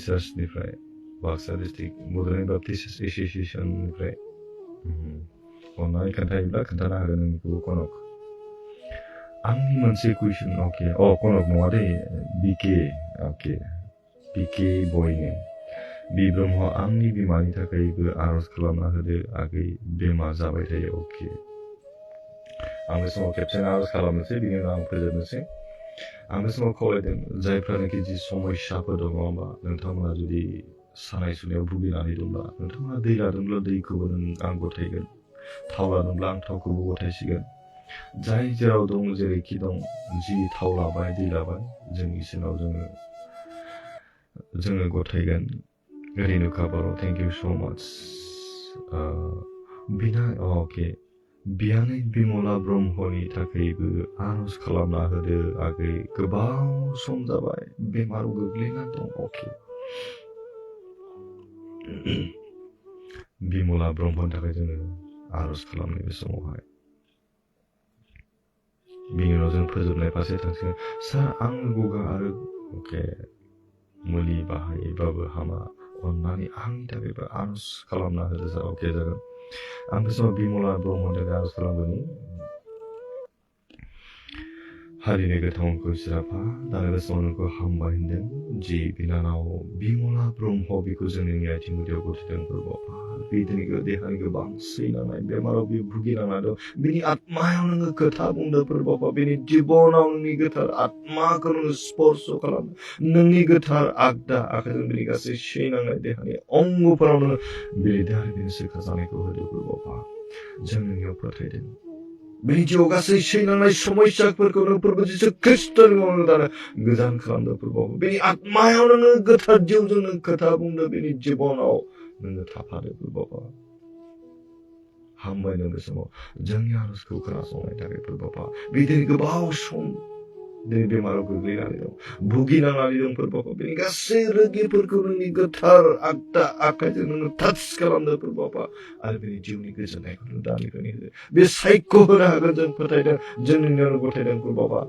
चार्चनिफ्राय बाक्सा डिस्ट्रिक्ट बड'लेण्ड बेप्टिस्ट एस'सियेसननिफ्राय अननानै खोन्थायोब्ला खोन्थानो हागोन नोंनिखौबो कनक आंनि मोनसे कुइसन अके कनक नङा दे बिके बयनो बि ब्रह्म आंनि बिमानि थाखायबो आर'ज खालामना होदो आगै बेमार जाबाय थायो अके आं बे समाव खेबसेनो आर'ज खालामनोसै बिनि उनाव आं फोजोबनोसै आं बे समाव खावलायदों जायफ्रानोखि जि समस्याफोर दङ होमबा नोंथांमोना जुदि सानाय सुनायाव भुगिनानै दंब्ला नोंथांमोना दै लादोंब्ला दैखौबो आं गथायगोन थाव लादोंब्ला आं थावखौबो गथायसिगोन जाय जेराव दं जेरैखि दं जि थाव लाबाय दै लाबाय जों इसोरनाव जोङो गथायगोन रेनुका बर' थेंक इउ स' माच बियानै बिमला ब्रह्मनि थाखायबो आर'ज खालामना होदो आगै गोबाव सम जाबाय बेमाराव गोग्लैना दं अके बिमला ब्रह्मनि थाखाय जोङो आर'ज खालामनाय बे समावहाय बिनि उनाव जों फोजोबनाय फारसे थांसिगोन सार आङो गगा आरो अके मुलि बाहायबाबो हामा अननानै आंनि थाखायबो आर'ज खालामना होदो सार अके जागोन आं बे समाव बिमला ब्रह्मनि थाखाय आर'ज खालामगोन हारिनि गोथावखौ सिराफा दानि बे समाव नोंखौ हामबाय होनदों जि बिनानाव बिमला ब्रह्म बेखौ जों नोंनि आथिं गुदियाव गथायदों बाबा बिदिनो देहानि गोबां सैनांनाय बेमाराव बे भुगिनांना दं बिनि आत्मायाव नोङो खोथा बुंदों बाबा बिनि जिबनाव नोंनि गोथार आत्माखौ नोङो स्पर्श खालाम नोंनि गोथार आगदा आखाइजों बिनि गासै सैनांनाय देहानि अंगफोराव नोङो बिनि देहानि बिनि सोखा जानायखौ होदो बाबा जों नोंनियाव फोथायदों बेनि जिउआव गासै सैनांनाय समस्याफोरखौ नों फोरबो जिसु ख्रिस्ट'नि मुङाव दानो गोजान खालामदो बाबा बेनि आत्मायाव नोङो गोथार जिउजों नों खोथा बुंदो बेनि जिबनाव नोङो थाफादो बाबा हामबाय नों बे समाव जोंनि आर'जखौ खोनासंनायनि थाखाय बाबा बिदिनो गोबाव सम दिनै बेमाराव गोग्लैनानै दं भुगिनांनानै दं बाबा बेनि गासै रोगिफोरखौ नोंनि गोथार आगदा आखाइजों नोङो टाच खालामदो बाबा आरो बेनि जिउनि गोजोननायखौ नों दानिफ्रायनो होदो बे सायख' होनो हागोन जों फोथायदों जों नोंनियावनो गथायदों बाबा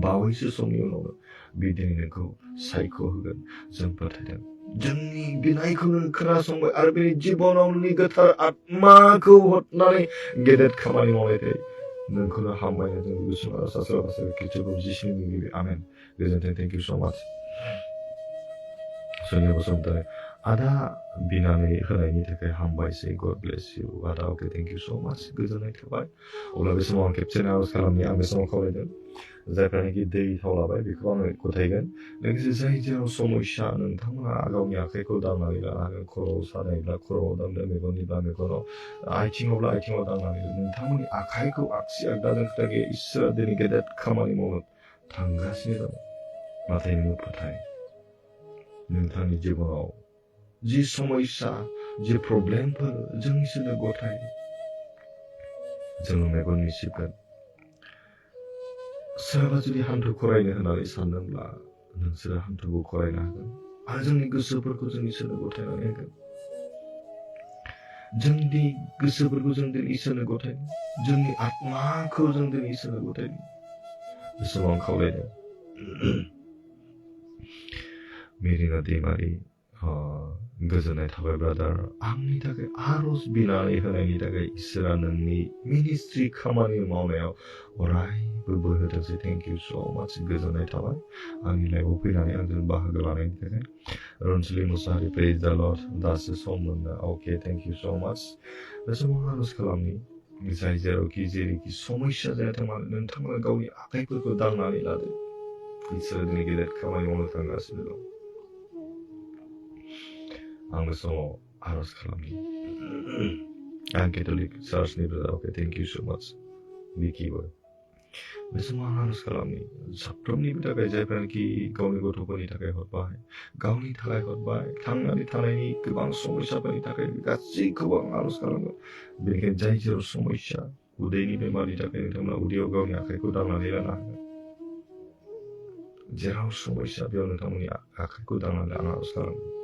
बावैसो समनि उनावनो बिदिनो नोंखौ सायख' होगोन जों फोथायदों जोंनि बिनायखौ नों खोनासंबाय आरो बेनि जिबनाव नोंनि गोथार आत्माखौ हरनानै गेदेर खामानि मावनाय नोंखौनो हामबायनो जों गुसुं आरो सास्रा सास्रा खिथुखौ जिसिनि गिबि आमेन गोजोन्थों थेंक इउ स' माच सोरनि बसुमतारी आदा बिनानै होनायनि थाखाय हामबायसै गड ब्लेस इउ आदा अके थेंक इउ स' माच गोजोननाय थाबाय अब्ला बे समाव आं खेबसे आर'ज खालामनि आं बे समाव खावलायदों जायफ्रानोखि दै थाव लाबाय बेखौ आङो गथायगोन लोगोसे जाय जेराव समस्या नोंथांमोना गावनि आखाइखौ दांनानै लानो हागोन खर'आव सानायब्ला खर'आव दांदों मेगननिब्ला मेगनाव आथिङावब्ला आथिङाव दांनानै नोंथांमोननि आखाइखौ आगसि आगदाजों खोथागे इसोरा दिनै गेदेर खामानि मावनो थांगासिनो दं नाथाय नोङो फोथाय नोंथांनि जिबनाव जि समस्या जि प्रब्लेमफोर जों इसोरनो गथाय जोङो मेगन मिसिगोन सोरबा जुदि हान्थु खरायनो होननानै सानदोंब्ला नोंसोरो हान्थुखौ खरायनो हागोन आरो जोंनि गोसोफोरखौ जों इसोरनो गथायनानै होगोन जोंनि गोसोफोरखौ जों दिनै इसोरनो गथायनो जोंनि आत्माखौ जों दिनै इसोरनो गथायनो बे समाव आं खावलायदों मेरिना दैमारि गोजोननाय थाबाय ब्रादार आंनि थाखाय आर'ज बिनानै होनायनि थाखाय इसोरा नोंनि मिनिस्ट्रि खामानि मावनायाव अरायबो बोहोथोंसै थेंक इउ स' माच गोजोननाय थाबाय आंनि लाइफआव फैनानै आंजों बाहागो लानायनि थाखाय रनसुलि मुसाहारि प्रेज द लर्ड दासो सम मोनो अके थेंक इउ स' माच बे समाव आर'ज खालामनि जाय जेरावखि जेरैखि समस्या जायाथों मानो नोंथांमोना गावनि आखाइफोरखौ दांनानै लादो इसोरा दिनै गेदेर खामानि मावनो थांगासिनो दं आं बे समाव आर'ज खालामनि आं केथलिक चार्चनि brother okay thank you so' much बिकिबो बे समाव आं आर'ज खालामनि साफ्रोमनिबो थाखाय जायफ्रानोखि गावनि गथ'फोरनि थाखाय हरबाय गावनि थाखाय हरबाय थांनानै थानायनि गोबां समस्याफोरनि थाखाय गासैखौबो आं आर'ज खालामो बेनिखायनो जाय जेराव समस्या उदैनि बेमारनि थाखाय नोंथांमोना उदैयाव गावनि आखाइखौ दांनानै लानो हागोन जेराव समस्या बेयाव नोंथांमोननि आखाइखौ दांनानै आं आर'ज खालामो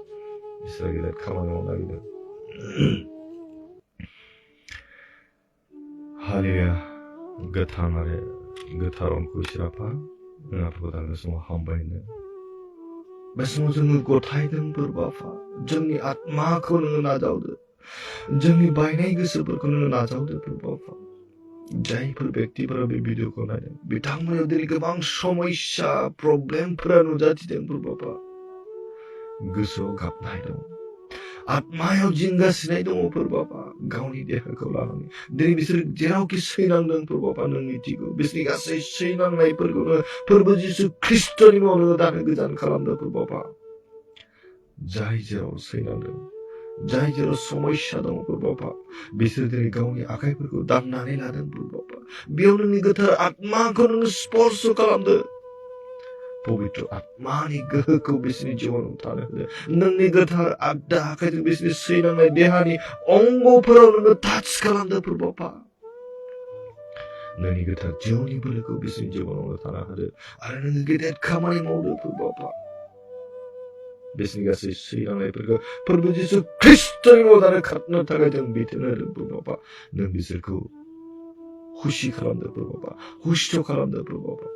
इसोरा गेदेर खामानि मावनो नागिरदों हालेलुया गोथां आरो गोथार अनखौ इसोराफा नोंहाफोरखौ दानि समाव हामबायनो बे समाव जोङो गथायदों बोरबाफा जोंनि आत्माखौ नोङो नाजावदो जोंनि बायनाय गोसोफोरखौ नोङो नाजावदो बोरबाफा जायफोर व्यक्तिफोरा बे भिडिअखौ नायदों बिथांमोनाव दिनै गोबां समस्या प्रब्लेमफोरा नुजाथिदों बोरबाफा गोसोआव गाबनाय दं आत्मायाव जिंगासिनाय दङ बोरबाफा गावनि देहाखौ लानानै दिनै बिसोर जेरावखि सैनांदों बोरबाफा नों मिथिगौ बिसोरनि गासै सैनांनायफोरखौनो फोरबो जिसु ख्रिस्ट'नि मुङाव नोङो दानो गोजान खालामदो बोरबाफा जाय जेराव सैनांदों जाय जेराव समस्या दङ बोरबाफा बिसोर दिनै गावनि आखाइफोरखौ दांनानै लादों बोरबाफा बेयाव नोंनि गोथार आत्माखौ नोङो स्पर्श खालामदो पवित्र आत्मानि गोहोखौ बिसोरनि जिउआव थानो होदो नोंनि गोथार आगदा आखाइजों बिसोरनि सैनांनाय देहानि अंगफोराव नोङो टाच खालामदो बोरबाफा नोंनि गोथार जिउनि बोलोखौ बिसोरनि जिउआव थानो होदो आरो नोङो गेदेर खामानि मावदो बोरबाफा बिसोरनि गासै सैनांनायफोरखौ फोरबो जिसु ख्रिस्ट'नि मुङाव दानो खारनो थाखाय जों बिथोन होदों बोरबाफा नों बिसोरखौ खुसि खालामदो बोरबाफा हुस्थ' खालामदो बोरबाफा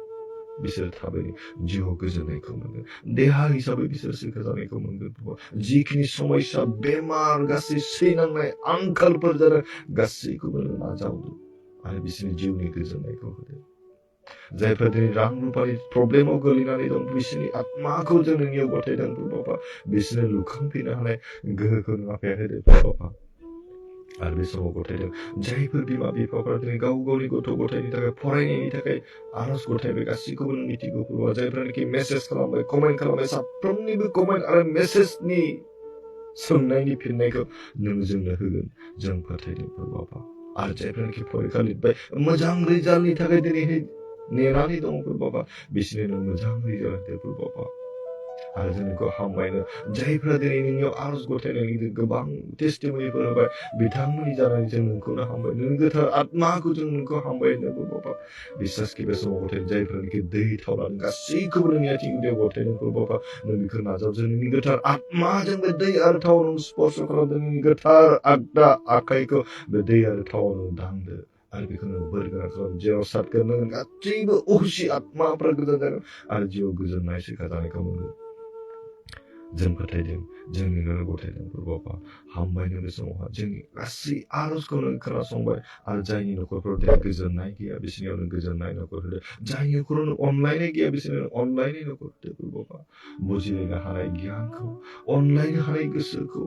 बिसोर थाबैनो जिउआव गोजोननायखौ मोनगोन देहा हिसाबै बिसोर सोरखा जानायखौ मोनगोन जिखिनि समस्या बेमार गासै सैनांनाय आंखालफोर जादों गासैखौबो नाजावदो आरो बिसोरनि जिउनि गोजोननायखौ होदो जायफ्रा दिनै रां रुपानि प्रब्लेमाव गोलैनानै दं बिसोरनि आत्माखौ जों नोंनियाव गथायदों बोरबाफा बिसोरनो लुखांफैनो हानाय गोहोखौ नों आफाया होदो बोरबाफा आरो बे समाव गथायदों जायफोर बिमा बिफाफोरा दिनै गाव गावनि गथ' गथायनि थाखाय फरायनायनि थाखाय आर'ज गथायबाय गासैखौबो नों मिथिगौ बोरबाफा जायफ्रानोखि मेसेज खालामबाय कमेन्ट खालामबाय साफ्रोमनिबो कमेन्ट आरो मेसेजनि सोंनायनि फिननायखौ नों जोंनो होगोन जों फोथायदों बोरबाफा आरो जायफ्रानोखि फरिखा लिरबाय मोजां रिजाल्टनि थाखाय दिनैहाय नेनानै दङ बोरबाफा बिसोरनो नों मोजां रिजाल्ट होदो बोरबाफा आरो जों नोंखौ हामबायनो जायफ्रा दिनै नोंनियाव आर'ज गथायनायनि गेजेरजों गोबां टेस्टिमनिफोर होबाय बिथांमोननि जानानै जों नोंखौनो हामबाय नोंनि गोथार आत्माखौ जों नोंखौ हामबाय होनो बोरबाफा बिसासखि बे समाव गथाय जायफ्रानोखि दै थावनानै गासैखौबो नोंनि आथिं गुदियाव गथायदों बोरबाफा नों बेखौ नाजावजों नोंनि गोथार आत्माजों बे दै आरो थाव नों स्पर्श खालामदों नोंनि गोथार आगदा आखाइखौ बे दै आरो थाव नों दांदो आरो बेखौ नों बोर गोनां खालाम जेराव सातगोन नों गासैबो अहुसि आत्माफ्रा गोजान जागोन आरो जिउआव गोजोननाय सिखा जानायखौ मोनगोन जों फोथायदों जोंनि नों गथायदों बाबा हामबायनो बे समावहा जोंनि गासै आर'जखौनो खोनासंबाय आरो जायनि न'खरफोराव दिनै गोजोननाय गैया बिसोरनियावनो गोजोननाय न'खर होदो जायनि न'खरावनो अनलायनाय गैया बिसोरनो अनलायनाय न'खर होदो बाबा बुजिलायनो हानाय गियानखौ अनलायनो हानाय गोसोखौ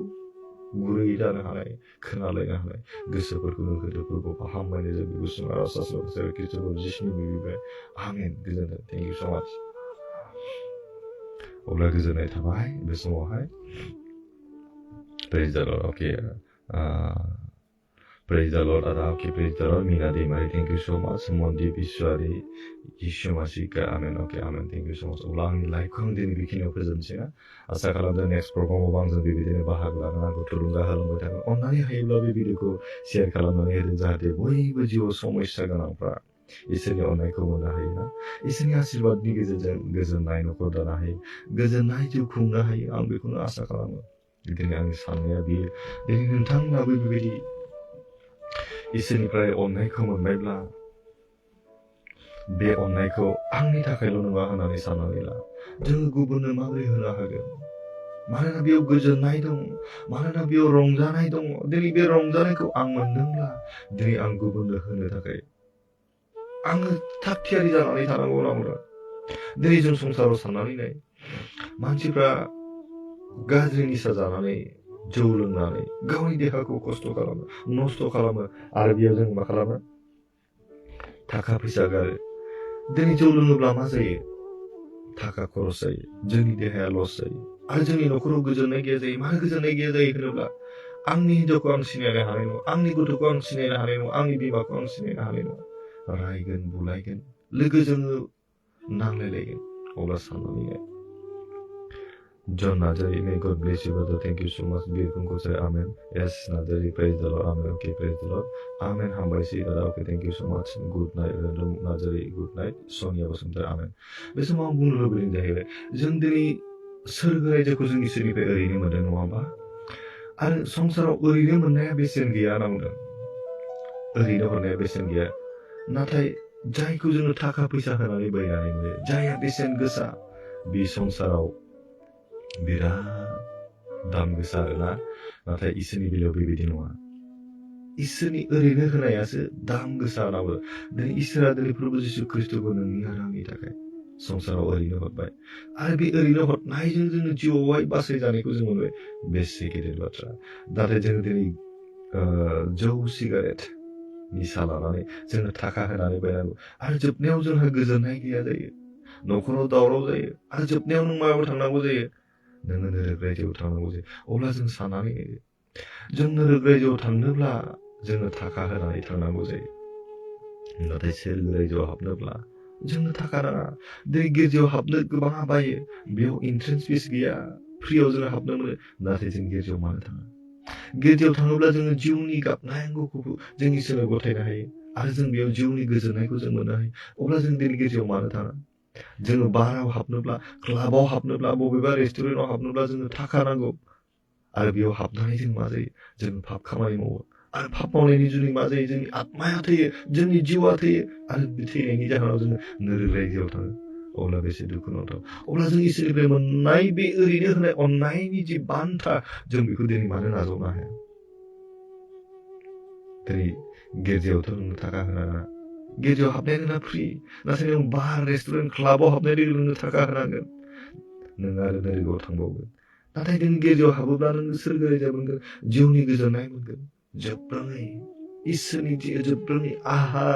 गुरै जानो हानाय खोनालायनो हानाय गोसोफोरखौ नों होदो बाबा हामबायनो जों बे गुसुं आर'ज आसाम खृष्टखौ जिसुनि बिबाय आमेन गोजोनथों थेंक इउ स' माच अब्ला गोजोननाय थाबाय बे समावहाय Praise the Lord. Okay. Praise the Lord. Okay, praise the Lord. Mina Demari, thank you so much. Mondi Biswari, Yishu Masika, Amen. Okay, Amen. Thank you so much. Ulang live kong dini bikin presence ya. Asa kalau the next program bang sa bibi dini bahag lang aku tulunga halong kita. Online hai lo bibi ko share kalau nani ada jahate. Boy bujiwo somesya ganang pra. इसोरनि अननायखौ मोननो हायोना इसोरनि आशीर्वादनि गेजेरजों गोजोननाय न'खर दानो हायो गोजोननाय जिउ खुंनो हायो आं बेखौनो आसा खालामो दिनै आंनि साननाया बेयो दिनै नोंथांमोनाबो बेबायदि इसोरनिफ्राय अननायखौ मोनबायब्ला बे अननायखौ आंनि थाखायल' नङा होननानै साननानै ला जोङो गुबुननो माबोरै होनो हागोन मानोना बेयाव गोजोननाय दं मानोना बेयाव रंजानाय दङ दिनै बे रंजानायखौ आं मोनदोंब्ला दिनै आं गुबुननो होनो थाखाय आङो थाग थियारि जानानै थानांगौ नांगौ दिनै जों संसाराव साननानै नाय मानसिफ्रा गाज्रि निसा जानानै जौ लोंनानै गावनि देहाखौ खस्थ' खालामो नस्थ' खालामो आरो बेयाव जों मा खालामो थाखा फैसा गारो दिनै जौ लोङोब्ला मा जायो थाखा खरस जायो जोंनि देहाया लस जायो आरो जोंनि न'खराव गोजोननाय गैया जायो मानो गोजोननाय गैया जायो होनोब्ला आंनि हिनजावखौ आं सिनायनो हानाय नङा आंनि गथ'खौ आं सिनायनो हानाय नङा आंनि बिमाखौ आं सिनायनो हानाय नङा रायगोन बुलायगोन लोगोजोंनो नांलायलायगोन अब्ला साननानै John Najari, may God bless you, brother. Thank you so much. Beautiful say Amen. Yes, Najari, praise the Lord. Amen. Okay, praise the Lord. Amen. Hambai si brother. Okay, thank you so much. Good night, Najari. Good night. Sonia Basumta. Amen. Besok mau bunuh lebih dah. Jangan diri sergai je kucing isri pe ini mana nuaba. Ar songsara ini mana besen dia namun. Ini mana besen dia. Natai jai kucing thaka pisa hanari bayar ini. Jaya besen gesa. Bi songsarau. बिराद दाम गोसा आरोना नाथाय इसोरनि बेलायाव बेबायदि नङा इसोरनि ओरैनो होनायासो दाम गोसा नाबो दिनै इसोरा दिनै प्रभु जिसु ख्रीष्टखौ नोंनि आरो आंनि थाखाय संसाराव ओरैनो हरबाय आरो बे ओरैनो हरनायजों जोङो जिउआवहाय बासाय जानायखौ जों मोनबाय बेसे गेदेर बाथ्रा नाथाय जोङो दिनै जौ सिगारेट निसा लानानै जोङो थाखा होनानै बायनांगौ आरो जोबनायाव जोंहा गोजोननाय गैया जायो न'खराव दावराव जायो आरो जोबनायाव नों मायाव थांनांगौ जायो नोङो नोरोग रायजोआव थांनांगौ जायो अब्ला जों साननानै जों नोरोग रायजोआव थांनोब्ला जोङो थाखा होनानै थांनांगौ जायो नाथाय सोरगो रायजोआव हाबनोब्ला जोंनो थाखा नाङा दिनै गिर्जायाव हाबनो गोबाङा बायो बेयाव एन्ट्रेन्स फिस गैया फ्रियाव जोङो हाबनो मोनो नाथाय जों गिर्जायाव मानो थाङा गिर्जायाव थाङोब्ला जोङो जिउनि गाबनांगौखौ जों इसोरनो गथायनो हायो आरो जों बेयाव जिउनि गोजोननायखौ जों मोननो हायो अब्ला जों दिनै गिर्जायाव मानो थाङा जोङो बाराव हाबनोब्ला क्लाबाव हाबनोब्ला बबेबा रेस्टुरेन्टाव हाबनोब्ला जोंनो थाखा नांगौ आरो बेयाव हाबनानै जों मा जायो जों पाप खामानि मावो आरो पाप मावनायनि जुनै मा जायो जोंनि आत्माया थैयो जोंनि जिउआ थैयो आरो बे थैनायनि जाहोनाव जोङो नोरोग रायजोआव थाङो अब्ला बेसे दुखुनांथाव अब्ला जों इसोरनिफ्राय मोननाय बे ओरैनो होनाय अननायनि जि बान्था जों बेखौ दिनै मानो नाजावनो हाया दिनै गिर्जायावथ' नोंनो थाखा होनाङा गिर्जायाव हाबनाय नोंना फ्रि नाथाय नों बार रेस्टुरेन्ट क्लाबाव हाबनाय लोगो नोंनो थाखा होनांगोन नों आरो नोरोगाव थांबावगोन नाथाय नों गिर्जायाव हाबोब्ला नों सोरगो रायजो मोनगोन जिउनि गोजोननाय मोनगोन जोबलाङै इसोरनि जोबलाङै आहा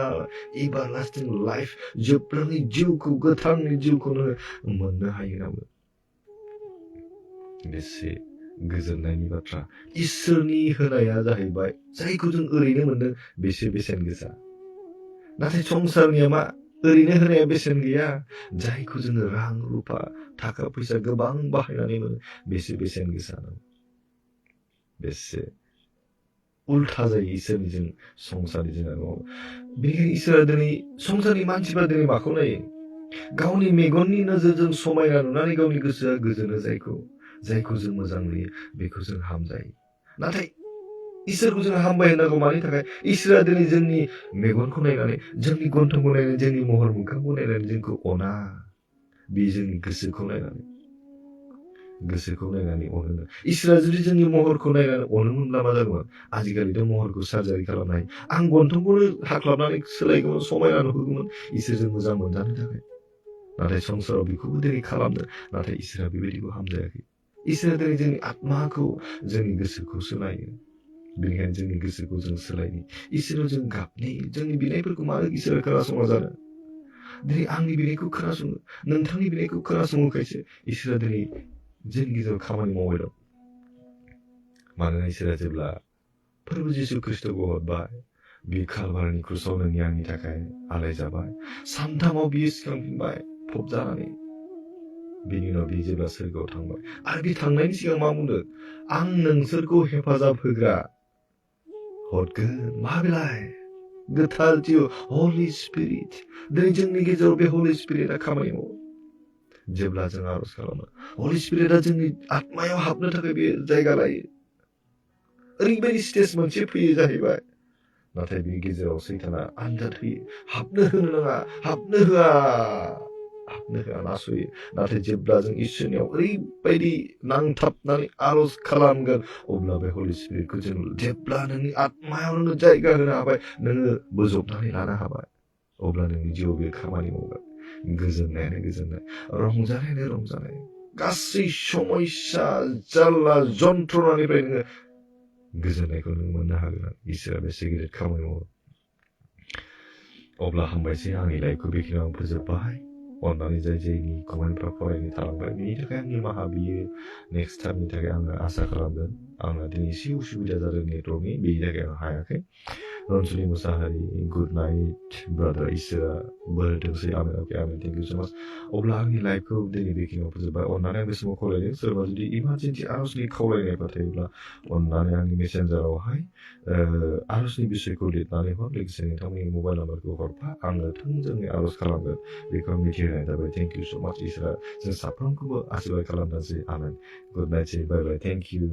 एभारलास्टिं लाइफ जोबलाङै जिउखौ गोथांनि जिउखौनो मोननो हायो नामा बेसे गोजोननायनि बाथ्रा इसोरनि होनाया जाहैबाय जायखौ जों ओरैनो मोनदों बेसे बेसेन गोसा नाथाय संसारनिया मा ओरैनो होनाया बेसेन गैया जायखौ जोङो रां रुफा थाखा फैसा गोबां बाहायनानै मोनो बेसे बेसेन गोसा बेसे उल्था जायो इसोरनिजों संसारनिजों बेनिखायनो इसोरा दिनै संसारनि मानसिफ्रा दिनै माखौ नायो गावनि मेगननि नोजोरजों समायना नुनानै गावनि गोसोआ गोजोनो जायखौ जों मोजां नुयो बेखौ जों हामजायो नाथाय इसोरखौ जों हामबाय होनांगौ मानि थाखाय इसोरा दिनै जोंनि मेगनखौ नायनानै जोंनि गन्थंखौ नायनानै जोंनि महर मोखांखौ नायनानै जोंखौ अना बे जोंनि गोसोखौ नायनानै गोसोखौ नायनानै अनो इसोरा जुदि जोंनि महरखौ नायनानै अनोमोनब्ला मा जागौमोन आजिखालिथ' महरखौ सार्जारि खालामनो हायो आं गन्थंखौनो हाख्लाबनानै सोलायगौमोन समायना नुहोगौमोन इसोरजों मोजां मोनजानो थाखाय नाथाय संसाराव बेखौबो दिनै खालामदों नाथाय इसोरा बेबायदिखौ हामजायाखै इसोरा दिनै जोंनि आत्माखौ जोंनि गोसोखौ सोलायो बेनिखायनो जोंनि गोसोखौ जों सोलायनि इसोराव जों गाबनि जोंनि बिनायफोरखौ मानो इसोरा खोनासङा जानो दिनै आंनि बिनायखौ खोनासङो नोंथांनि बिनायखौ खोनासङोखायसो इसोरा दिनै जोंनि गेजेराव खामानि मावबाय दं मानोना इसोरा जेब्ला फोरबो जिसु ख्रिस्ट'खौ हरबाय बे खालबारिनि क्रुसाव नोंनि आंनि थाखाय आलाय जाबाय सानथामाव बियो सिखांफिनबाय फबजानानै बिनि उनाव बियो जेब्ला सोरगोआव थांबाय आरो बे थांनायनि सिगां मा बुंदों आं नोंसोरखौ हेफाजाब होग्रा हरगोन मा बेलाय गोथार जिउ हलि स्पिरिट दिनै जोंनि गेजेराव बे हलि स्पिरिटआ खामानि मावो जेब्ला जों आरज खालामो हलि स्पिरिटआ जोंनि आत्मायाव हाबनो थाखाय बे जायगा लायो ओरैबायदि स्टेज मोनसे फैयो जाहैबाय नाथाय बे गेजेराव सैताना आनजाद होयो हाबनो होनो नाङा हाबनो होआ नासयो नाथाय जेब्ला जों इसोरनियाव ओरैबायदि नांथाबनानै आरज खालामगोन अब्ला बे हलि स्पिरिटखौ जों जेब्ला नोंनि आत्मायाव नोङो जायगा होनो हाबाय नोङो बोजबनानै लानो हाबाय अब्ला नोंनि जिउआव बे खामानि मावगोन गोजोननायानो गोजोननाय रंजानायानो रंजानाय गासै समयसा जारला जन्थ्रनानिफ्राय नोङो गोजोननायखौ नों मोननो हागोन इसोरा बेसे गिदिर खामानि मावो अब्ला हामबायसै आंनि लाइफखौ बेखिनियाव फोजोबबाय अननानै जाय जायनि कमेन्टफ्रा फरायनो थालांबाय बिनि थाखाय आं निमाहा बियो नेक्स्ट टाइमनि थाखाय आङो आसा खालामगोन आंना दिनै एसे उसुबिदा जादों नेटवर्कनि बेनि थाखाय आं हायाखै रनसुलि मुसाहारि गुड नाइट ब्रादार इसोरा बोर होथोंसै आमेन अके आमेन थेंक इउ सो माच अब्ला आंनि लाइफखौ दिनै बेखिनियाव फोजोबबाय अननानै आं बे समाव खावलायदों सोरबा जुदि इमारजेन्सि आरजनि खावलायनायफोर थायोब्ला अननानै आंनि मेसेन्जारावहाय आरजनि बिसयखौ लिरनानै हर लोगोसे नोंथांमोननि मबाइल नाम्बारखौ हरफा आङो थोंजोङै आरज खालामगोन बेखौ आं मिथिहोनाय जाबाय थेंक इउ सो माच इसोरा जों साफ्रोमखौबो आशीर्बाद खालामनोसै amen good night bye bye thank U